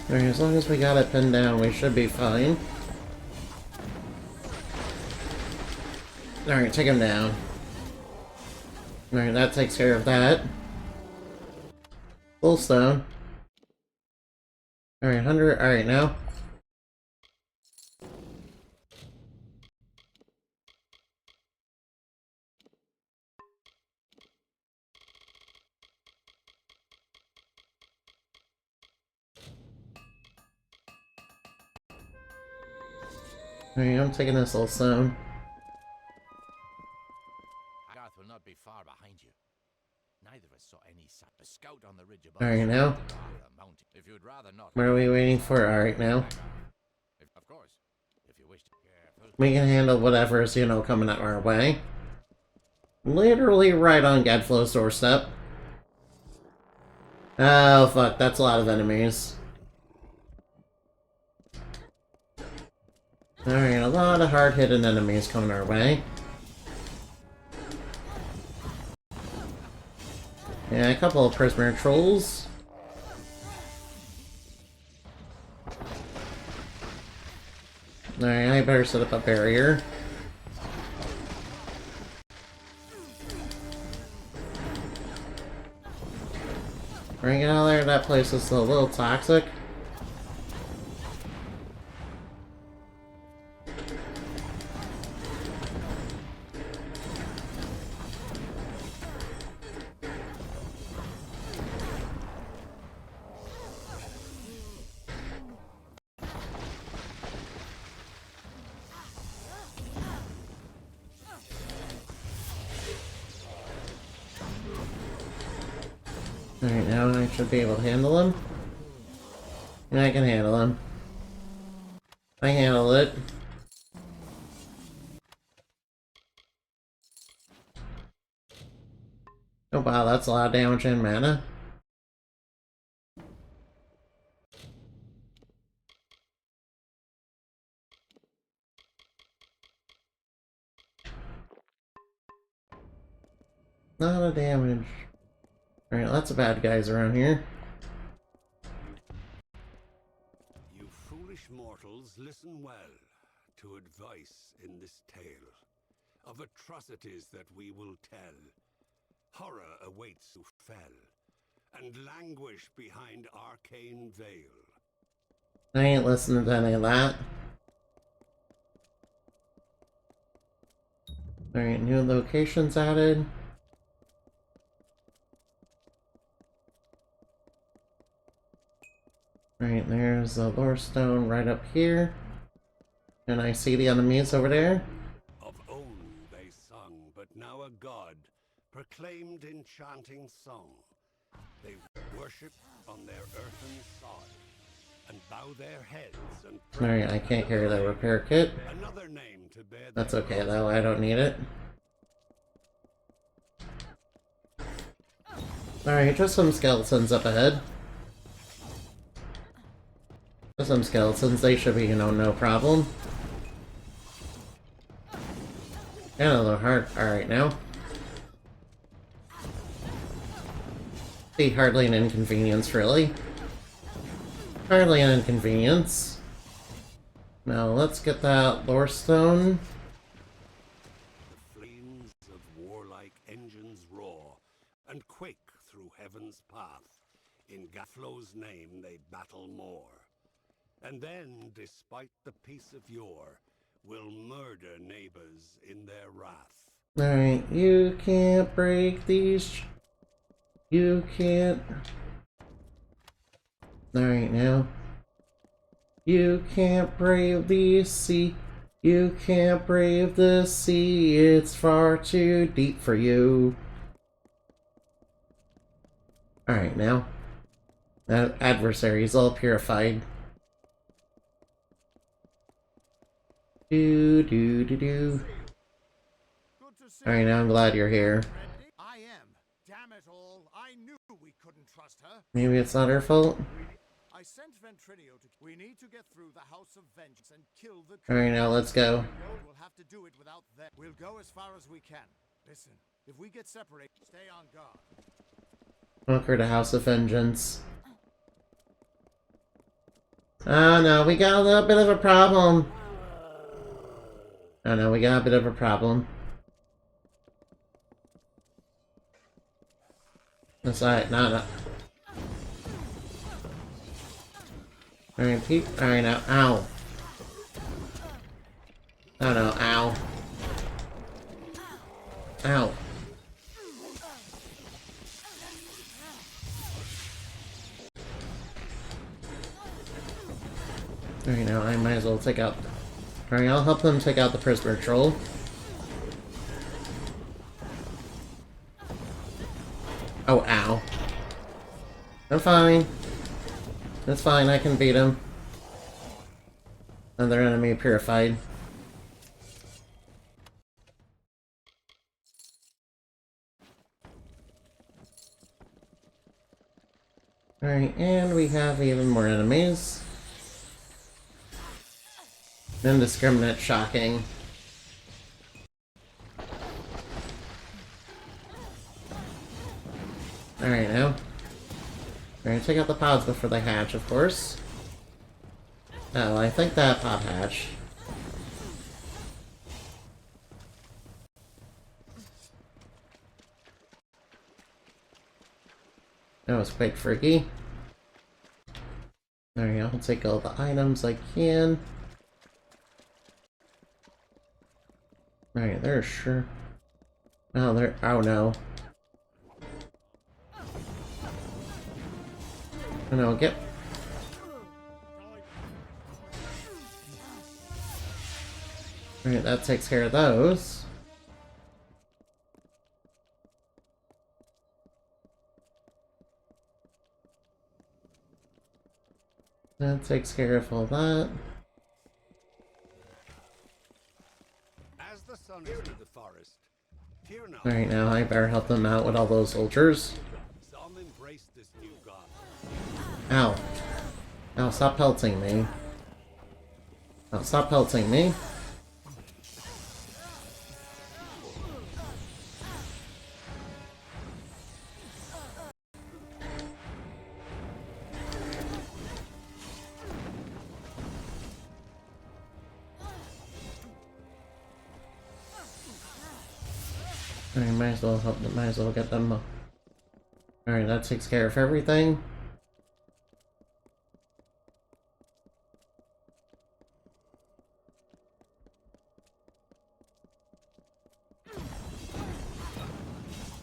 Alright, as long as we got it pinned down, we should be fine. Alright, take him down. Alright, that takes care of that. Full stone. Alright, 100. Alright, now. Alright, I'm taking this little stone. Garth will not be far behind you. Neither of us saw any sign. A scout on the ridge above. Alright, now. If you'd rather not. What are we waiting for? Alright, now. Of course. If you wish to. Careful. We can handle whatever's, you know, coming up our way. Literally right on Gadflow's doorstep. Oh, fuck. That's a lot of enemies. Alright, a lot of hard-hitting enemies coming our way. Yeah, a couple of Prismarine Trolls. Alright, I better set up a barrier. Bring it out of there, that place is a little toxic. Alright, now I should be able to handle him. And I can handle him. I handle it. Oh wow, that's a lot of damage and mana. Lot of damage. Alright, lots of bad guys around here. You foolish mortals, listen well to advice in this tale of atrocities that we will tell. Horror awaits who fell, and languish behind arcane veil. I ain't listening to any of that. Alright, new locations added. Right, there's the lore stone right up here. And I see the enemies over there. Of old they sung, but now a god proclaimed enchanting song. They worship on their earthen sod, and bow their heads and pray. Alright, I can't carry the repair kit. Another name to bear. That's okay though, I don't need it. Alright, just some skeletons up ahead. Just some skeletons, they should be, you know, no problem. And a little hard. Alright now. See, hardly an inconvenience, really. Hardly an inconvenience. Now, let's get that lore stone. The flames of warlike engines roar, and quake through heaven's path. In Gaflo's name they battle more. And then, despite the peace of yore, will murder neighbors in their wrath. Alright, you can't break these. You can't. Alright now. You can't brave the sea. You can't brave the sea. It's far too deep for you. Alright now. That adversary's all purified. Alright, now I'm glad you're here. I am. Damn it all. I knew we couldn't trust her. Maybe it's not her fault? I sent Ventrinio to... We need to get through the House of Vengeance and kill the... Alright, now let's go. We'll have to do it without them. We'll go as far as we can. Listen, if we get separated, stay on guard. Conquer the House of Vengeance. Oh no, we got a little bit of a problem. Oh no, we got a bit of a problem. That's alright, no. Alright, Pete. Alright, now. Ow. Oh no, ow. Ow. Alright, now I might as well take out... Alright, I'll help them take out the prisoner troll. Oh, ow. I'm fine. It's fine, I can beat him. Another enemy purified. Alright, and we have even more enemies. Indiscriminate shocking. Alright now. We're gonna take out the pods before they hatch, of course. Oh, I think that pod hatched. That was quite freaky. Alright, I'll take all the items I can. Alright, there's sure. Oh, there. Oh no. Oh no, get. Alright, that takes care of those. That takes care of all that. As the sun is through the forest, fear not. Alright, now I better help them out with all those soldiers. Some embrace this new god. Ow. Ow, stop pelting me. Ow, stop pelting me. Alright, might as well help them, might as well get them. Alright, that takes care of everything.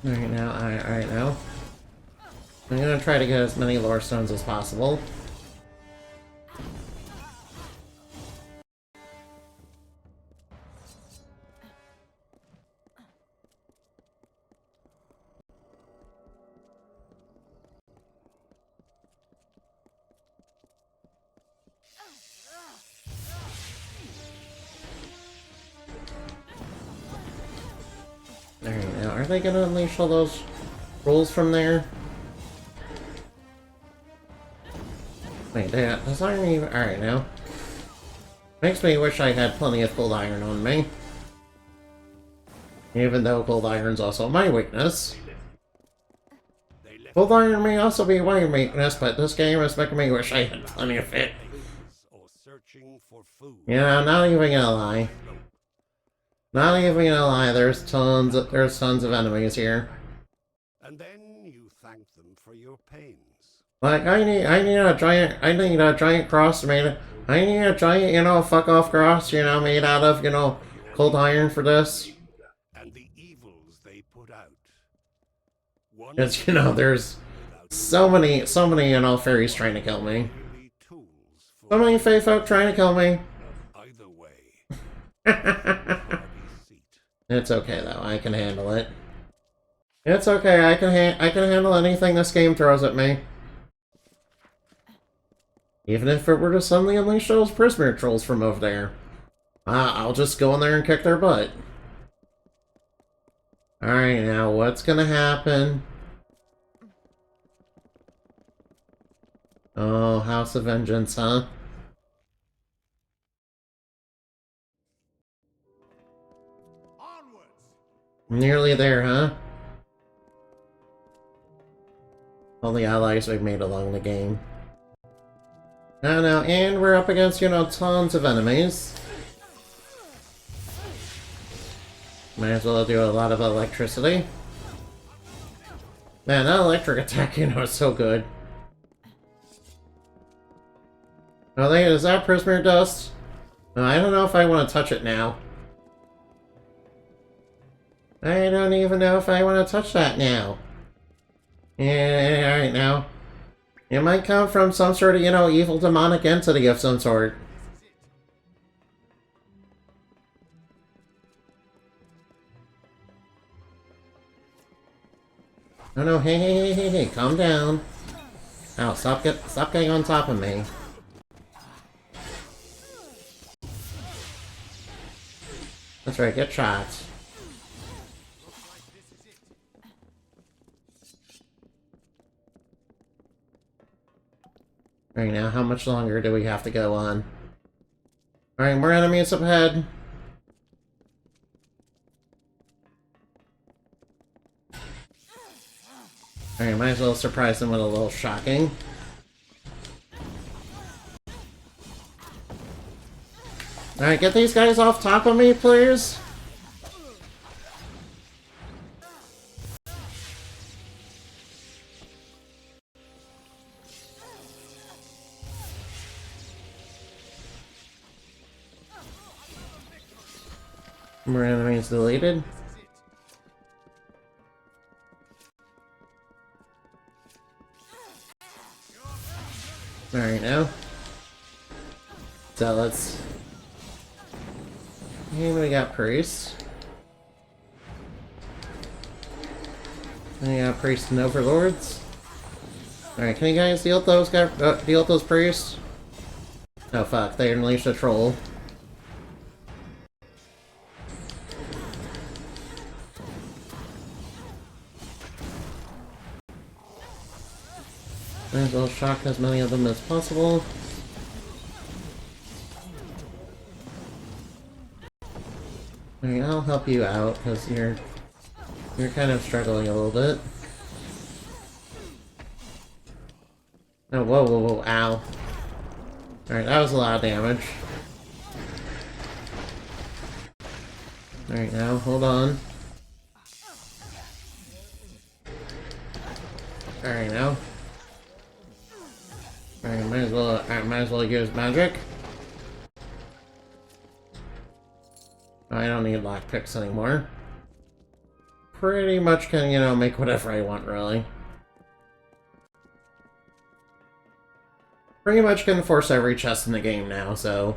Alright now. I'm gonna try to get as many lore stones as possible. Alright, now, are they gonna unleash all those rules from there? Wait, does iron even... Alright, now. Makes me wish I had plenty of cold iron on me. Even though cold iron's also my weakness. Cold iron may also be my weakness, but this game is making me wish I had plenty of it. Or searching for food. Yeah, not even gonna lie. Not even gonna lie, there's tons of enemies here. And then you thank them for your pains. Like, I need a giant cross made, I need a giant, fuck off cross, made out of, cold iron for this. And the evils they put out. One Because, there's so many, fairies trying to kill me. tools So for many fae folk trying to kill me. either way. It's okay though, I can handle it. It's okay, I can handle anything this game throws at me. Even if it were to suddenly unleash those prisoner trolls from over there. I'll just go in there and kick their butt. Alright, now what's gonna happen? Oh, House of Vengeance, huh? Nearly there, huh? All the allies we've made along the game. Now, and we're up against, tons of enemies. Might as well do a lot of electricity. Man, that electric attack, is so good. Oh, is that prisoner dust? No, I don't know if I want to touch it now. I don't even know if I want to touch that now. Yeah, alright now. It might come from some sort of, evil demonic entity of some sort. Oh no, hey, calm down. Ow, stop getting on top of me. That's right, get shot. Alright, now how much longer do we have to go on? Alright, more enemies up ahead. Alright, might as well surprise them with a little shocking. Alright, get these guys off top of me, please! More enemies deleted. Alright now. Zealots. And we got priests. We got priests and overlords. Alright, can you guys deal with those guys? Deal with those priests? Oh fuck, they unleashed a troll. Might as well shock as many of them as possible. Alright, I'll help you out, because you're kind of struggling a little bit. Oh, whoa, whoa, whoa, ow. Alright, that was a lot of damage. Alright, now, hold on. Alright, now. Alright, might as well use magic. Oh, I don't need lockpicks anymore. Pretty much can, you know, make whatever I want, really. Pretty much can force every chest in the game now, so...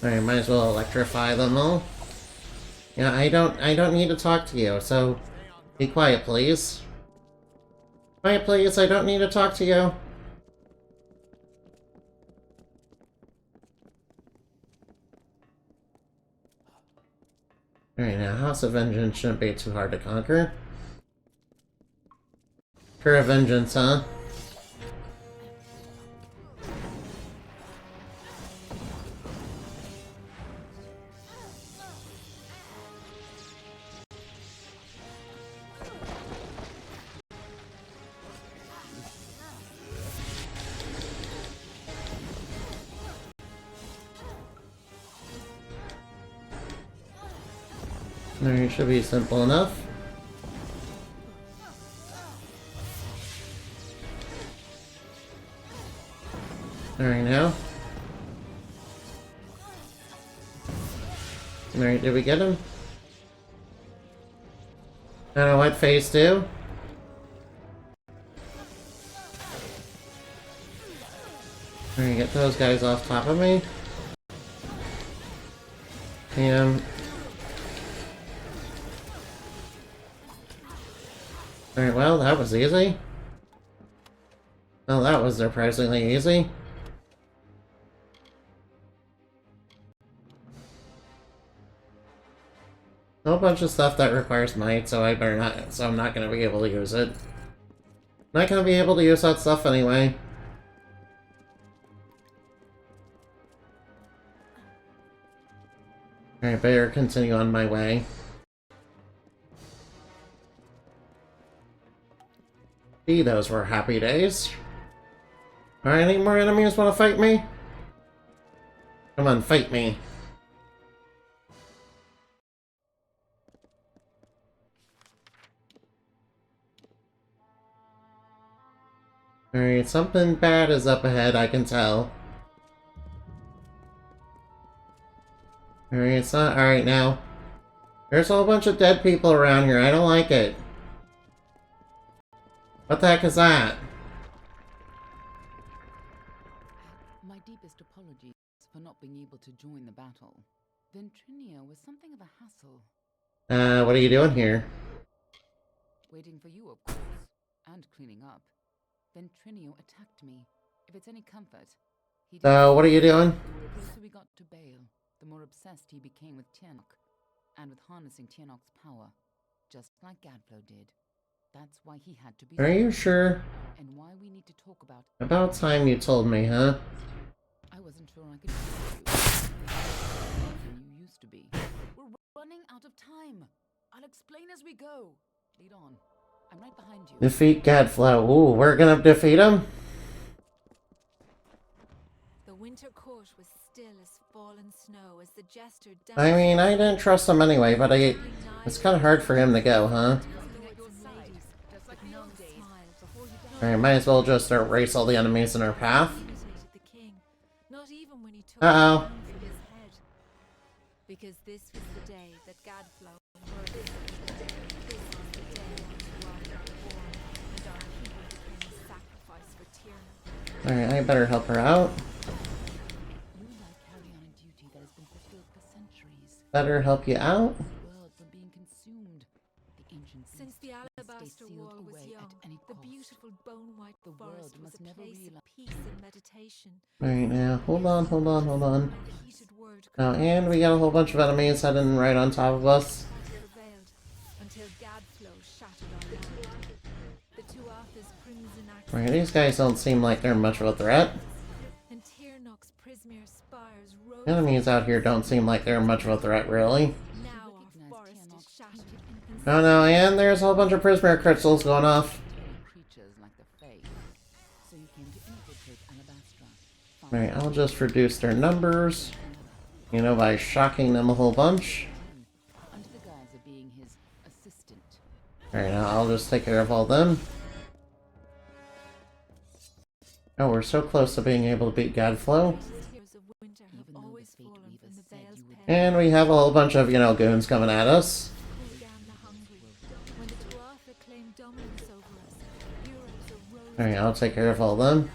Alright, might as well electrify them all. Yeah, I don't need to talk to you, so... Be quiet, please. Quiet, please, I don't need to talk to you. Alright, now House of Vengeance shouldn't be too hard to conquer. Pure Vengeance, huh? Alright, should be simple enough. Alright, now. Alright, did we get him? I don't know what phase 2? Alright, get those guys off top of me. And... Alright, well, that was easy. Well, that was surprisingly easy. A whole bunch of stuff that requires might, so I'm not gonna be able to use it. Not gonna be able to use that stuff anyway. Alright, better continue on my way. Gee, those were happy days. Alright, any more enemies want to fight me? Come on, fight me. Alright, something bad is up ahead, I can tell. Alright, it's not alright now. There's a whole bunch of dead people around here, I don't like it. What the heck is that? My deepest apologies for not being able to join the battle. Ventrinia was something of a hassle. What are you doing here? Waiting for you, of course. And cleaning up. Ventrinio attacked me. If it's any comfort, he So, what are you doing? The closer we got to Bale, the more obsessed he became with Tianok, and with harnessing Tianok's power, just like Gadflow did. That's why he had to be... Are you sure? And why we need to talk about... About time you told me, huh? I wasn't sure I could trust you. You used to be. We're running out of time. I'll explain as we go. Lead on. I'm right behind you. Defeat Gadflow. Ooh, we're gonna defeat him? The winter court was still as fallen snow as the jester I mean, I didn't trust him anyway, but it's kind of hard for him to go, huh? Alright, might as well just erase all the enemies in our path. Uh-oh. Because this was the day that Gadflow murdered. This was the day that Tuatha was born, and our people became a sacrifice for Tierna. Alright, I better help her out. You and I carry on a duty that has been fulfilled for centuries. Better help you out. Worlds are being consumed. The ancient Since the Alabaster Wall was young, the beautiful bone-white forest was a place of peace and meditation. Alright, now, hold on. The heated word Oh, and we got a whole bunch of enemies heading right on top of us. prevailed until Gadflow shattered our land. The Tuatha's crimson axe Right, these guys don't seem like they're much of a threat. and Tyrnok's Prismere spires rose. Enemies out here don't seem like they're much of a threat, really. Now our forest is shattered. Oh no, and there's a whole bunch of Prismere crystals going off. Creatures like the Fae. So you came to infiltrate Alabastra. Alright, I'll just reduce their numbers. You know, by shocking them a whole bunch. Under the guise of being his assistant. Alright, now I'll just take care of all them. Oh, we're so close to being able to beat Godflow. Tears of winter have Even though the always fate fallen weaver from the said Vale's you would pen. And we have a whole bunch of, goons coming at us. Cool down the hungry. When the Tuatha claimed dominance over us, heroes arose. Alright, I'll take care of all them.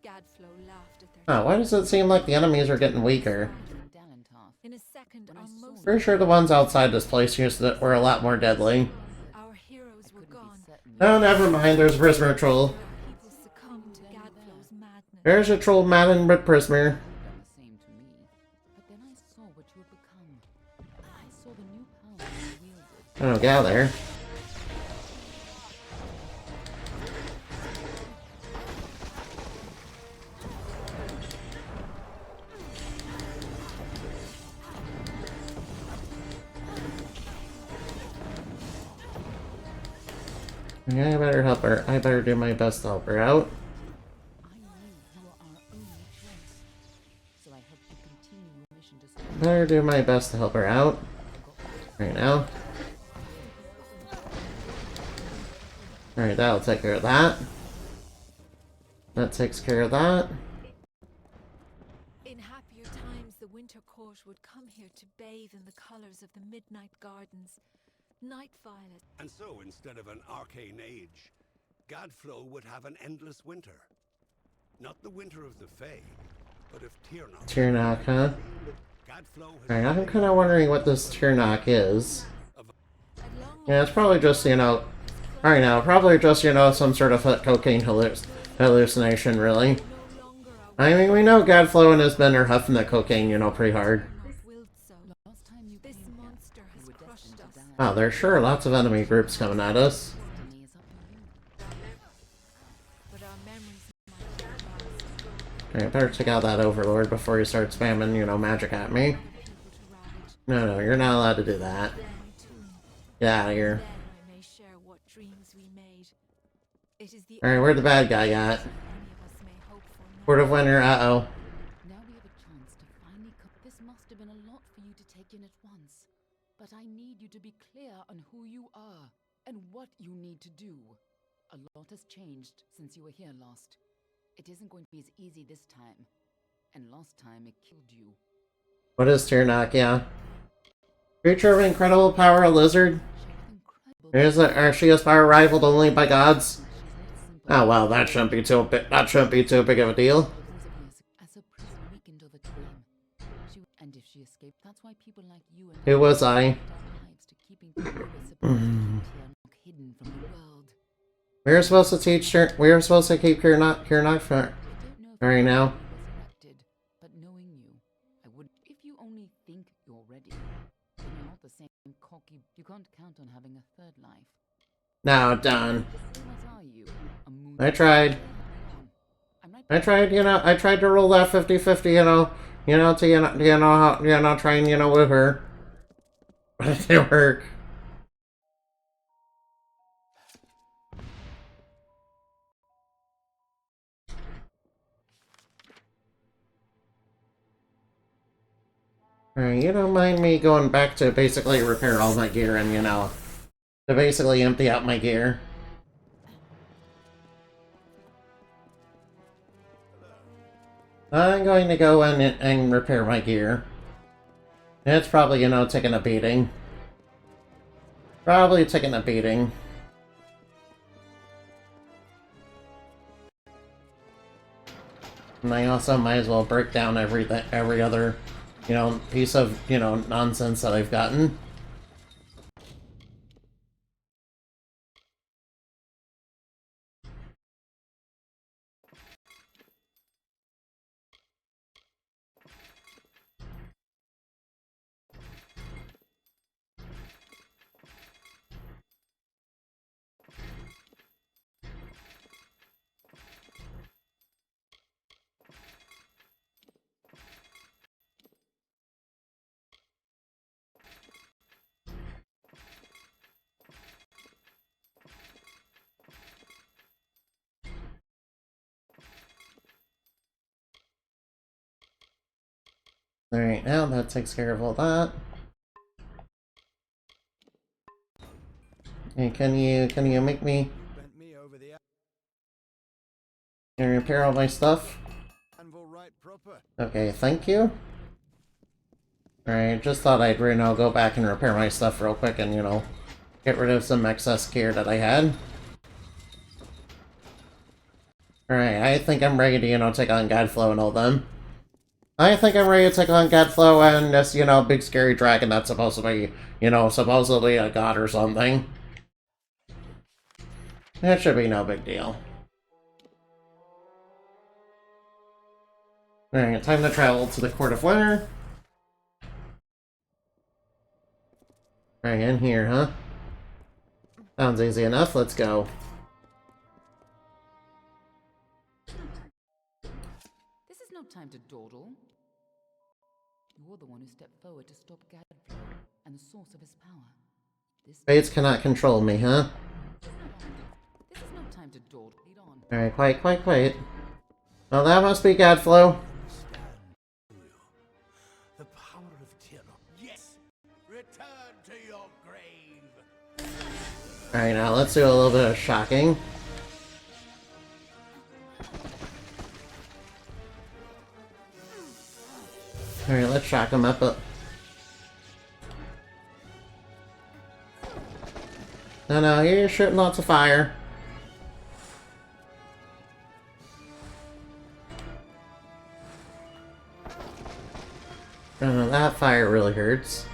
Gadflow laughed at their Oh, why does it seem like the enemies are getting weaker? Dalentarth. In a second, our most Pretty sure the ones outside this place were a lot more deadly. our heroes were gone. Oh, never mind, there's a Prismer Troll. People succumbed to Gadflow's madness. There's a Troll Madden but Prismer. Done the same to me. But then I saw what you had become. I saw the new power you wielded. Oh, gather. Yeah, I better help her. I better do my best to help her out. I knew you were our only choice. So I helped you continue your mission to stop Better do my best to help her out. Right now. Alright, that'll take care of that. That takes care of that. In happier times, the Winter Court would come here to bathe in the colors of the Midnight Gardens. Night violet. And so, instead of an arcane age, Gadflow would have an endless winter. Not the winter of the Fae, but of Tyrnok. Tyrnok, huh? Gadflow has Alright, I'm kind of wondering what this Tyrnok is. At long Yeah, it's probably just, alright now, probably just, some sort of cocaine hallucination, really. no longer our I mean, we know Godflow and his men are huffing the cocaine, pretty hard. not willed so. Last time you This came here, monster you has were crushed destined us. to die. Wow, there's sure lots of enemy groups coming at us. Destiny is up to you. But our memories might not last. Alright, better check out that Overlord before you start spamming, magic at me. People to ravage. No, you're not allowed to do that. Then too. Get out of here. Then I may share what dreams we made. It is the Alright, where'd the bad guy at? any of us may hope for now. Port of Winter, uh-oh. Now we have a chance to finally This must have been a lot for you to take in at once. But I need you to be clear on who you are and what you need to do. A lot has changed since you were here last. It isn't going to be as easy this time. And last time it killed you. What is Tyrnok, yeah? Creature of incredible power, a lizard? Is it Arceus power rivaled only by gods? Oh well, that shouldn't be too big of a deal. As a prison weakened over time. And if she escaped, that's why people like you and Who was I? lives to keeping people who were supposed to be hidden from the world. We were supposed to keep Tyrnok for I don't know if right now. you were resurrected, but knowing you, I would. If you only think you're ready, then you're not the same cocky. You can't count on having a third life. Now done. What are you? A moon? I tried. I'm right I tried to roll that 50-50, to try and, woo her. But it didn't work. Alright, you don't mind me going back to basically repair all my gear and, to basically empty out my gear. I'm going to go in and repair my gear. It's probably, taking a beating. Probably taking a beating. And I also might as well break down every other, piece of, nonsense that I've gotten. Alright, now that takes care of all that. Hey, can you make me... Bent me over the Can you repair all my stuff? anvil right proper. Okay, thank you. Alright, just thought I'd, go back and repair my stuff real quick and, get rid of some excess gear that I had. Alright, I think I'm ready to, take on Godflow and all them. I think I'm ready to take on Godflow and this, big scary dragon that's supposed to be, supposedly a god or something. That should be no big deal. Alright, time to travel to the Court of Winter. Right in here, huh? Sounds easy enough, let's go. This is no time to dawdle. You're the one who stepped forward to stop Gadflow and the source of his power. This Fates cannot control me, huh? This is no time to dawdle. Lead on. Alright, quiet. Well, that must be Godflow. The power of Tyranno. Yes! Return to your grave! Alright, now let's do a little bit of shocking. Alright, let's shock him up. No, you're shooting lots of fire. That fire really hurts.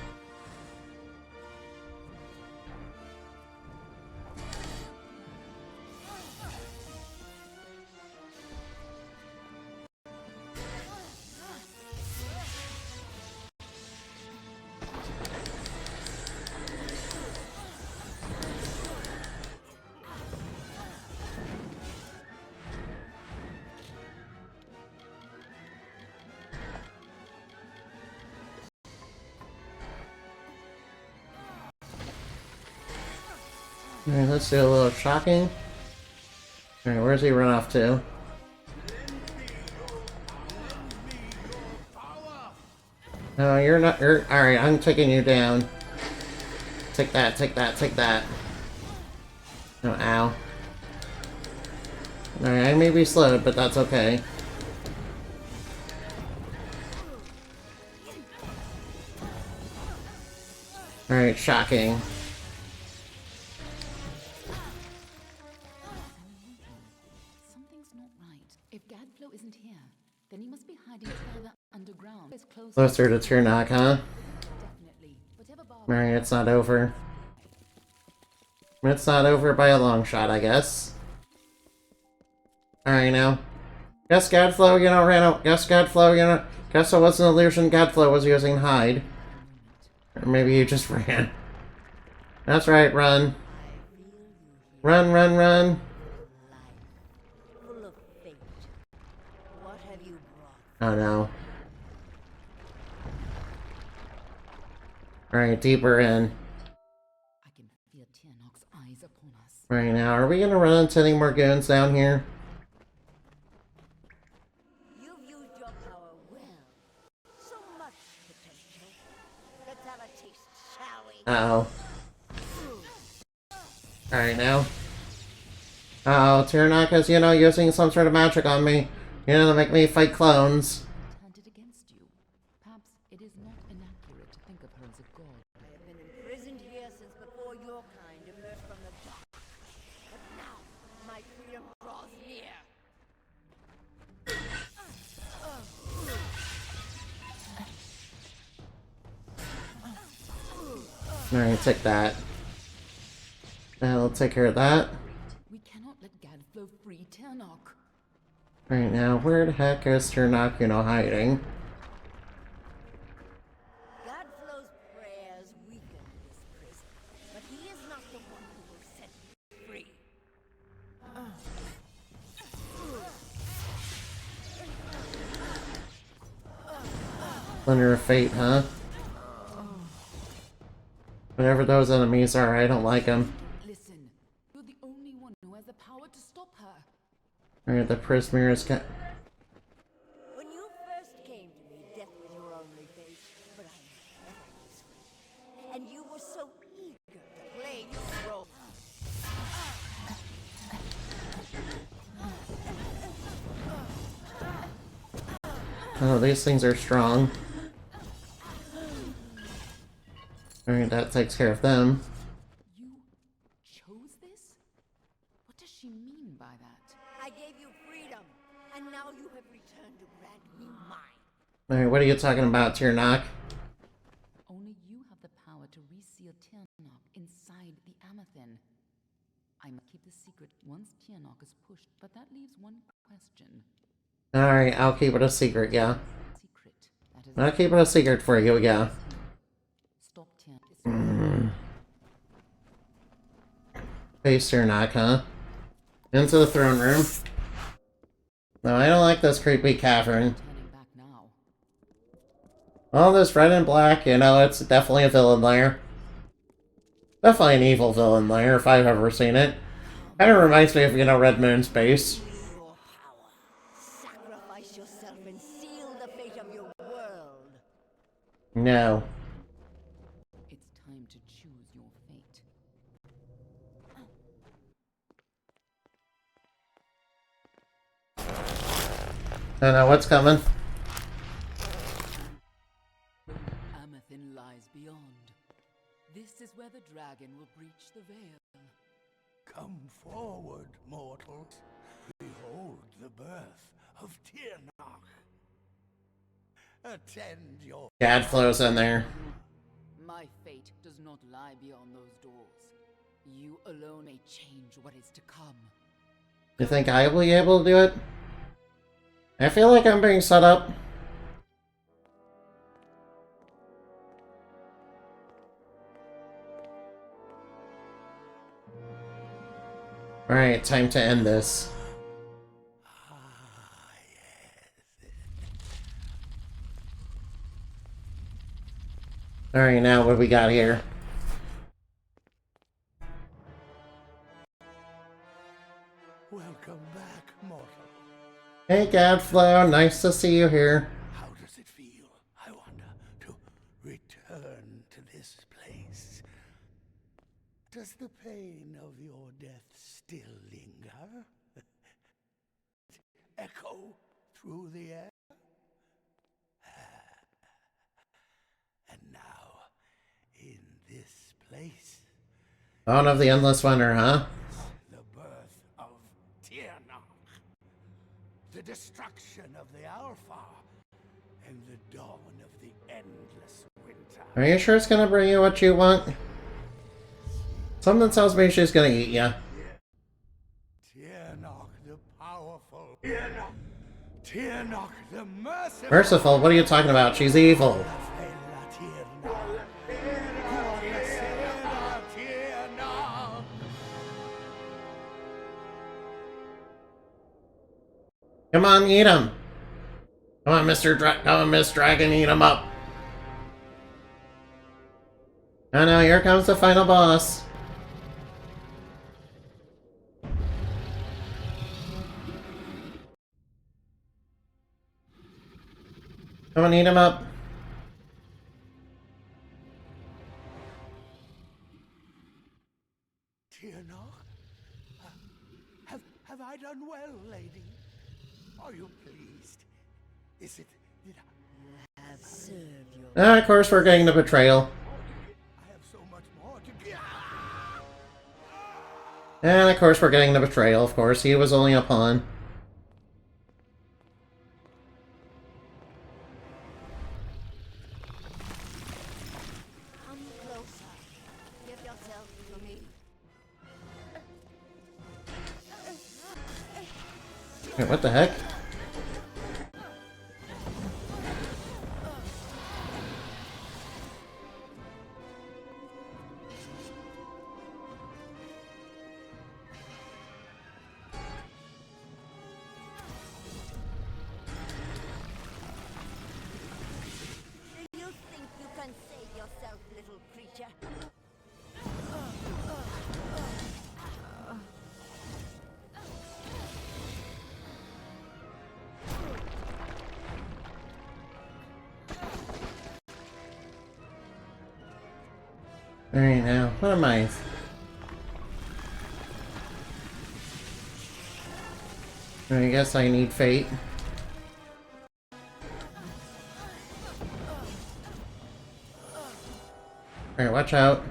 Alright, let's do a little shocking. Alright, where's he run off to? No, you're not. Alright, I'm taking you down. Take that. Oh, ow. Alright, I may be slowed, but that's okay. Alright, shocking. Something's not right. If Gadflow isn't here, then he must be hiding further underground. It's closer. Closer to Turnok, huh? Definitely. Whatever bar. Alright, it's not over. It's not over by a long shot, I guess. Alright, now. Guess Godflow, ran out. Guess Godflow, guess it was an illusion Godflow was using hide. Or maybe he just ran. That's right, run. Run. Full of fate. What have you brought? Oh no. Alright, deeper in. I can feel Tyrnok's eyes upon us. Right now, are we gonna run into any more goons down here? You've used your power well. So much potential. Let's have a taste, shall we? Uh-oh. Alright, now. Uh-oh, Tyrnok is, using some sort of magic on me. To make me fight clones. Turned it against you. Perhaps it is not inaccurate to think of her as a god. I have been imprisoned here since before your kind emerged from the dark. But now, my freedom draws near. Alright, take that. That'll take care of that. We cannot let Gadflow free Tyrnok. Right now, where the heck is Tyrnok, hiding? Godflow's prayers weakened this prison, but he is not the one who will set you free. Splinter of Fate, huh? Whatever those enemies are, I don't like them. Listen, you're the only one who has the power to stop her. Alright, the prisoner is When you first came to me, death was your only Oh, these things are strong. Alright, that takes care of them. You chose this? What does she mean by that? I gave you freedom, and now you have returned to grant me mine. Alright, what are you talking about, Tiernock? Only you have the power to reseal Tiernok inside the Amethyst. I must keep the secret once Tiernok is pushed, but that leaves one question. Alright, I'll keep it a secret, yeah. Secret. That is I'll keep it a secret for you, yeah. Stop Tiernok. Face Tiernock, huh? Into the throne room. No, I don't like this creepy cavern. Turning back now. All this red and black, you know, it's definitely a villain lair. Definitely an evil villain lair, if I've ever seen it. Kind of reminds me of, you know, Red Moon's base. Your power. Sacrifice yourself and seal the fate of your world. No. It's time to choose your fate. I don't know what's coming. Amethyst lies beyond. This is where the dragon will breach the veil. Come forward, mortals. Behold the birth of Tiernok. Attend your... Gadflow's in there. My fate does not lie beyond those doors. You alone may change what is to come. You think I will be able to do it? I feel like I'm being set up. Alright, time to end this. Alright, now what do we got here? Welcome back, mortal. Hey Gadflow, nice to see you here. How does it feel, I wonder, to return to this place? Does the pain of your death still linger? Echo through the air? And now, in this place, Dawn of the Endless Wonder, huh? the birth of Tiernok, the destruction of the Alpha, and the dawn of the endless winter. Are you sure it's gonna bring you what you want? Something tells me she's gonna eat ya. Tiernok the powerful. Tiernok the merciful. Merciful? What are you talking about? She's evil. Come on, eat him. Come on, come on, Miss Dragon, eat him up. Oh no, here comes the final boss. Come on, eat him up. Tiernok? Have I done well, lady? Are you pleased? Is it that Have served your... Of course we're getting the betrayal. I have so much more to give? And of course we're getting the betrayal, of course. He was only a pawn. Come closer. Give yourself to me. Wait, what the heck? Do you think you can save yourself, little creature? Alright now, what am I? I guess I need fate. Alright, watch out.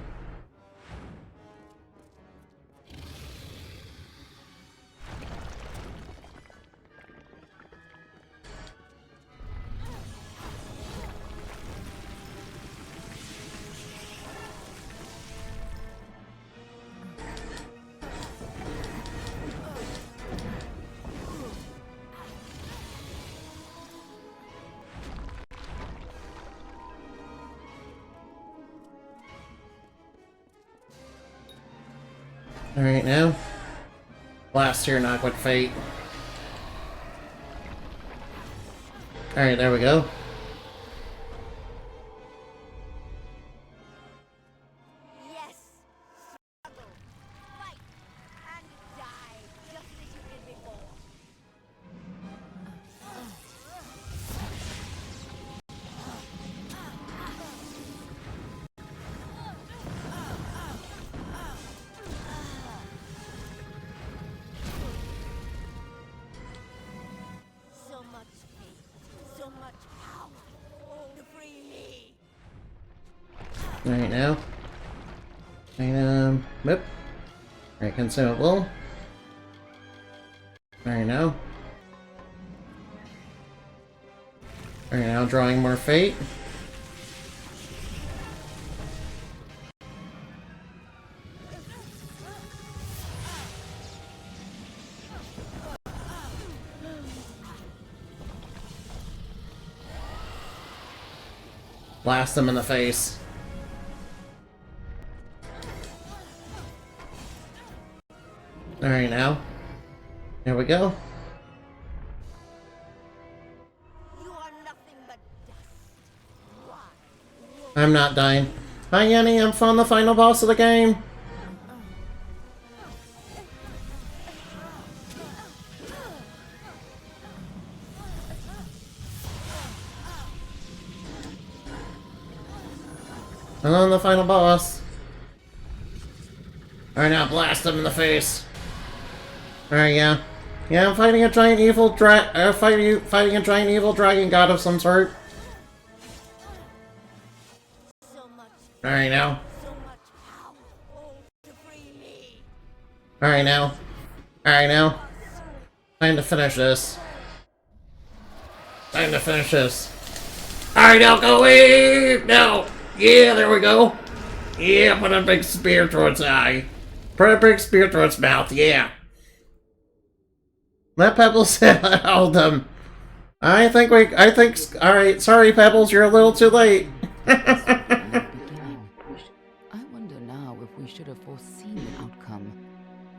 Alright, now. Blast here, knock with fate. Alright, there we go. Yes! Struggle, fight, and die, just as you did before. So much hate, so much power, all to free me. Alright, now. Yep. Alright, consumable. Alright, now. Alright, now drawing more fate. Blast him in the face. Alright, now. There we go. You are nothing but dust. Why? I'm not dying. Hi, Yenny, I'm on the final boss of the game. I'm on the final boss. Alright, now blast him in the face. Alright, yeah. Yeah, I'm fighting a giant evil fighting a giant evil dragon god of some sort. So much, Alright, now. so much power, all to free me. Alright, now. Alright, now. Time to finish this. Time to finish this. Alright, now go away! No! Yeah, there we go. Yeah, put a big spear through its eye. Put a big spear through its mouth, yeah. Let Pebbles hold him. Alright, sorry Pebbles, you're a little too late. I wonder now if we should have foreseen the outcome.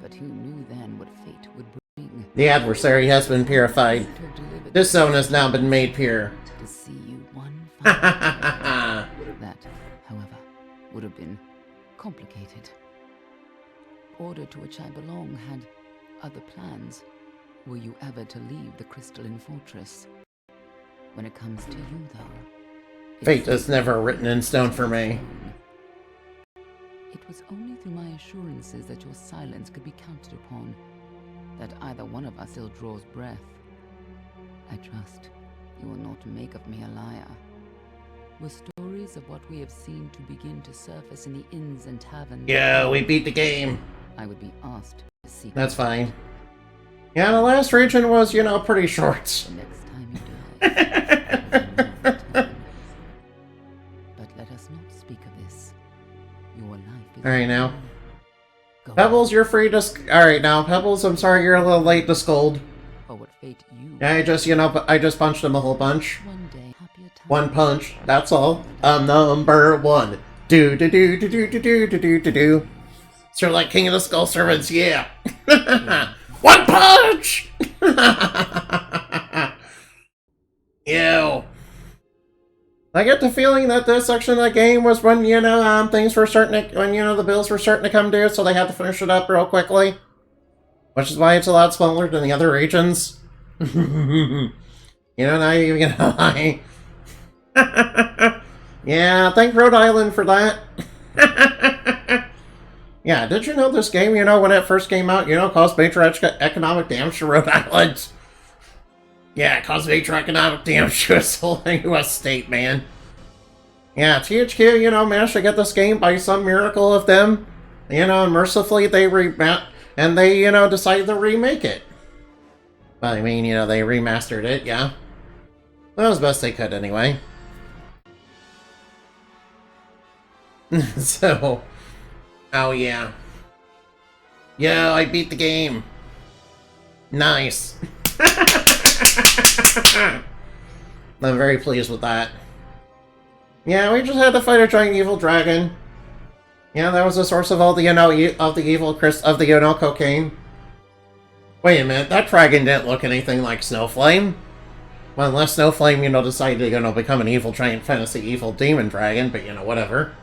But who knew then what fate would bring? The adversary has been purified. To have delivered This zone has now been made pure. to see you one final that, however, would have been complicated. Order to which I belong had other plans. Were you ever to leave the crystalline fortress? When it comes to you, though, Fate is never written in stone for me. It was only through my assurances that your silence could be counted upon that either one of us still draws breath. I trust you will not make of me a liar. Were stories of what we have seen to begin to surface in the inns and taverns? Yeah, we beat the game. I would be asked to seek. That's fine. Yeah, the last region was, you know, pretty short. The next time you die. But let us not speak of this. Your life is. Alright, now. Go Pebbles, you're free to Alright, now, Pebbles, I'm sorry you're a little late to scold. for what fate you. Yeah, I just punched him a whole bunch. One day, happier times. One punch, that's all. I'm number one. Do do do do do do do do do do do. Sort of like King of the Skull Servants, yeah. One punch! Ew. I get the feeling that this section of the game was when, you know, things were starting to, when, you know, the bills were starting to come due, so they had to finish it up real quickly. Which is why it's a lot smaller than the other regions. You know, not even gonna lie. Yeah, thank Rhode Island for that. Yeah, did you know this game, you know, when it first came out, you know, caused major economic damage to Rhode Island? Yeah, it caused major economic damage to its whole U.S. state, man. Yeah, THQ, you know, managed to get this game by some miracle of them. You know, and mercifully they you know, decided to remake it. Well, I mean, you know, they remastered it, yeah. That was the best they could, anyway. So, oh yeah. Yeah, I beat the game. Nice. I'm very pleased with that. Yeah, we just had to fight a giant evil dragon. Yeah, that was the source of all the, you know, of the evil you know, cocaine. Wait a minute, that dragon didn't look anything like Snowflame. Well, unless Snowflame, you know, decided to, you know, become an evil giant fantasy evil demon dragon, but, you know, whatever.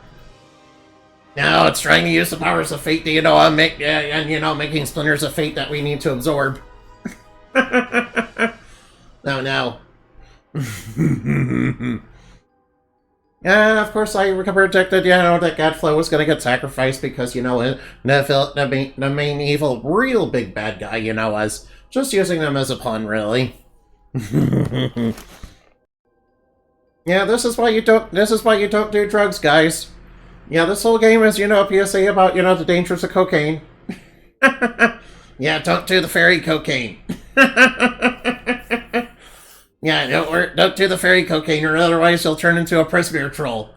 Now it's trying to use the powers of fate to, you know, and, you know, making splinters of fate that we need to absorb. No. And of course I predicted, you know, that Godflow was going to get sacrificed because, you know, the main evil, real big bad guy, you know, was just using them as a pun, really. Yeah, this is why you don't do drugs, guys. Yeah, this whole game is, you know, a PSA about, you know, the dangers of cocaine. Yeah, don't do the fairy cocaine. Yeah, don't do the fairy cocaine, or otherwise you'll turn into a Prisbeer troll.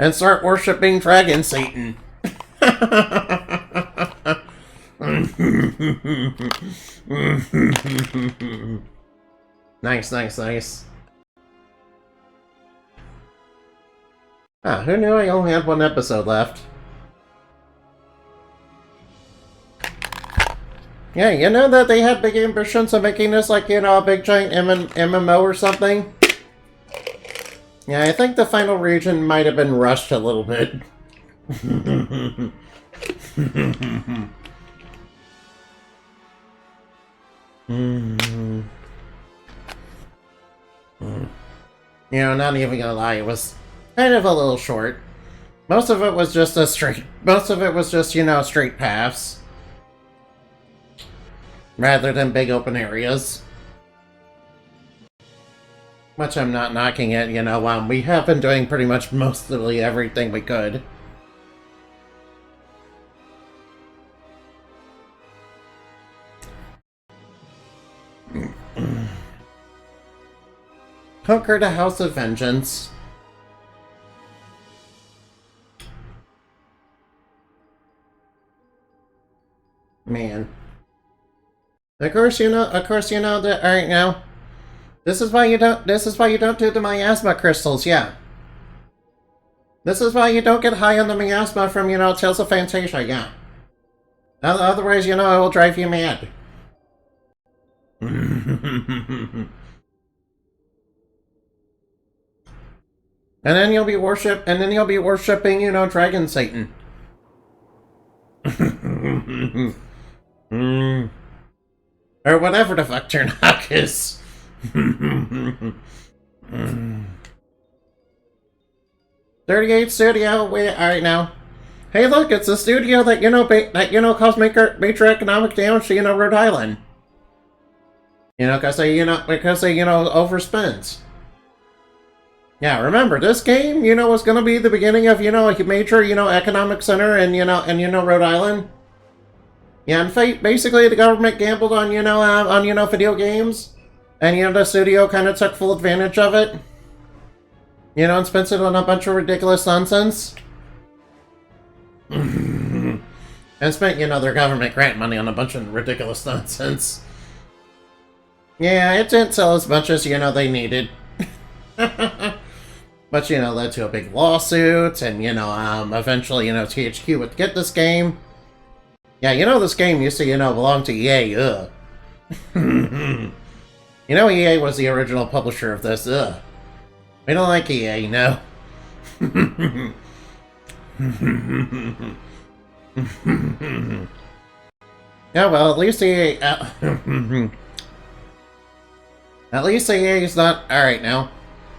And start worshipping Dragon Satan. Nice. Ah, who knew I only had one episode left? Yeah, you know that they had big ambitions of making this like, you know, a big giant MMO or something? Yeah, I think the final region might have been rushed a little bit. You know, not even gonna lie, it was kind of a little short. Most of it was just, you know, straight paths. Rather than big open areas. Which I'm not knocking it, you know, we have been doing pretty much mostly everything we could. Conquer the House of Vengeance. Man. Of course you know that, alright now. This is why you don't do the miasma crystals, yeah. This is why you don't get high on the miasma from, you know, Tales of Fantasia, yeah. Otherwise, you know, it will drive you mad. And then you'll be worshipping, you know, Dragon Satan. Or whatever the fuck Turnock is. 38 Studio, wait, alright now. Hey look, it's the studio that, you know, caused major economic damage to, you know, Rhode Island. You know, because they, you know, overspent. Yeah, remember, this game, you know, was gonna be the beginning of, you know, a major, you know, economic center in, you know, Rhode Island. Yeah, in fact, basically the government gambled on, you know, video games. And, you know, the studio kind of took full advantage of it. You know, and spent it on a bunch of ridiculous nonsense. And spent, you know, their government grant money on a bunch of ridiculous nonsense. Yeah, it didn't sell as much as, you know, they needed. But, you know, led to a big lawsuit, and, you know, eventually, you know, THQ would get this game. Yeah, you know, this game used to, you know, belong to EA, ugh. You know, EA was the original publisher of this, ugh. We don't like EA, no. Yeah, well, at least EA... at least EA is not... Alright, now.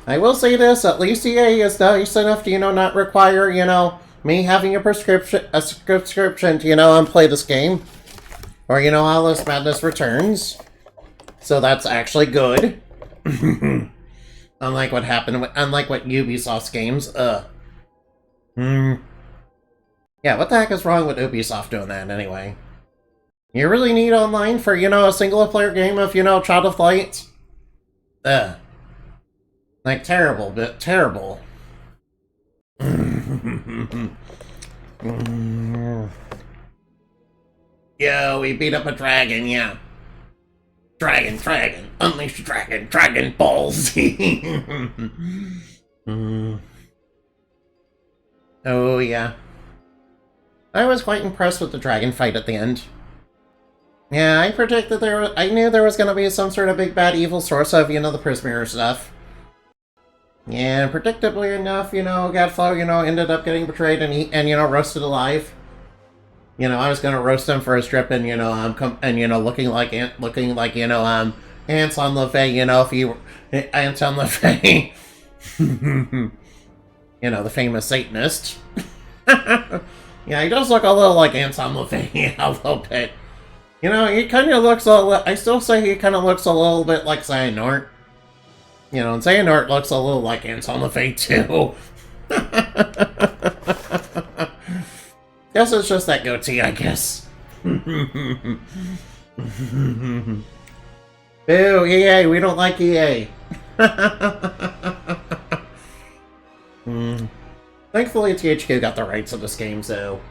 I will say this, at least EA is nice enough to, you know, not require, you know, me having a subscription to, you know, play this game. Or, you know, Alice Madness returns. So that's actually good. Unlike what Ubisoft's games. Yeah, what the heck is wrong with Ubisoft doing that anyway? You really need online for, you know, a single-player game of, you know, Child of Light? Like, terrible, but terrible. Yo, we beat up a dragon, yeah. Dragon, unleash the dragon balls. Oh, yeah. I was quite impressed with the dragon fight at the end. Yeah, I predicted I knew there was gonna be some sort of big bad evil source of, you know, the prisoner stuff. Yeah, and predictably enough, you know, Gadflow, you know, ended up getting betrayed and you know, roasted alive. You know, I was gonna roast him for his trip and, you know, looking like, you know, Anton LaVey, you know, if he were, Anton LaVey. You know, the famous Satanist. Yeah, he does look a little like Anton LaVey, a little bit. You know, he kind of looks I still say he kind of looks a little bit like Xehanort. You know, and Xehanort looks a little like Anton LaVey, too. Guess it's just that goatee, I guess. Boo, EA, we don't like EA. Thankfully, THQ got the rights of this game, so...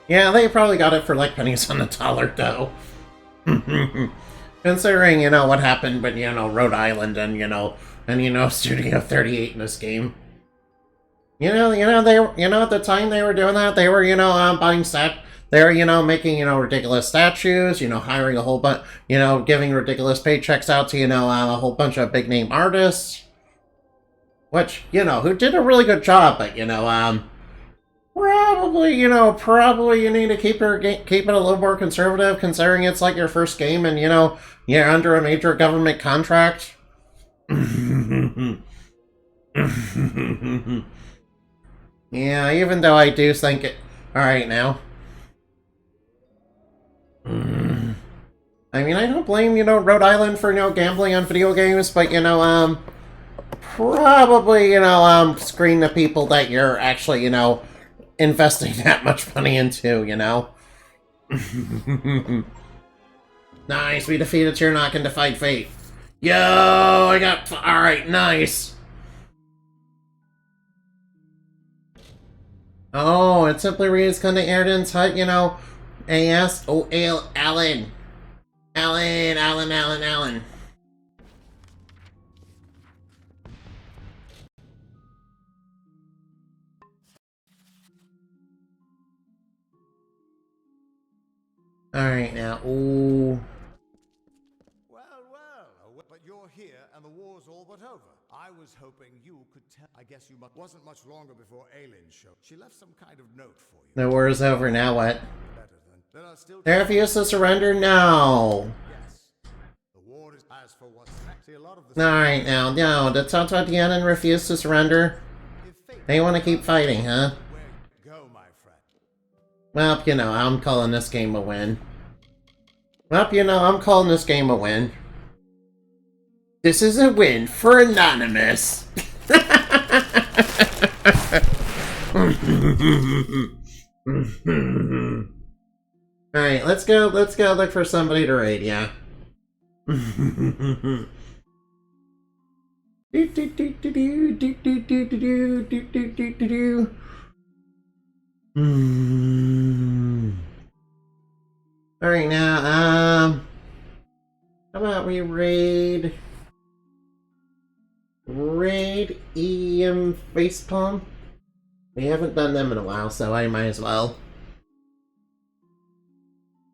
Yeah, they probably got it for like pennies on the dollar, though. Considering, you know, what happened with, you know, Rhode Island and, you know, Studio 38 in this game. They were, you know, at the time they were doing that, they were, you know, they were, you know, making, you know, ridiculous statues, you know, hiring a whole bunch, you know, giving ridiculous paychecks out to, you know, a whole bunch of big-name artists. Which, you know, who did a really good job, but, you know, probably you need to keep it a little more conservative, considering it's like your first game and, you know, you're under a major government contract. Yeah, even though I do think it... Alright, now. I mean, I don't blame, you know, Rhode Island for, you know, gambling on video games, but, you know, probably, you know, screen the people that you're actually, you know, investing that much money into, you know? Nice, we defeated Tyrnok and defied fate. Yo, I got... Alright, nice. Oh, it simply reads, come to Airden's hut, you know, AS. Oh, Alan. Alan. Alright, now, ooh. Well, but you're here and the war's all but over. I was hoping you could tell. I guess you wasn't much longer before Ailyn showed. She left some kind of note for you. The war's over, now what? They refuse to surrender? No. Yes. The war is as for what's next. See, a lot of the Alright, now, no. The Tatautianan refuse to surrender? They want to keep fighting, huh? Go, my friend. Well, you know, I'm calling this game a win. Well, you know, I'm calling this game a win. This is a win for Anonymous. Alright, let's go look for somebody to raid, yeah. Alright, now, how about we raid EM Facepalm? We haven't done them in a while, so I might as well.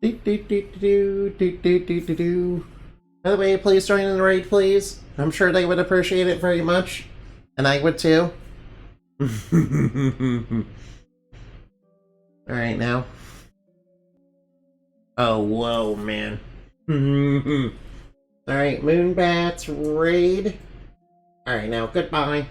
By the way, please join in the raid, please. I'm sure they would appreciate it very much. And I would too. Alright, now. Oh, whoa, man. Alright, Moonbats raid. Alright, now, goodbye.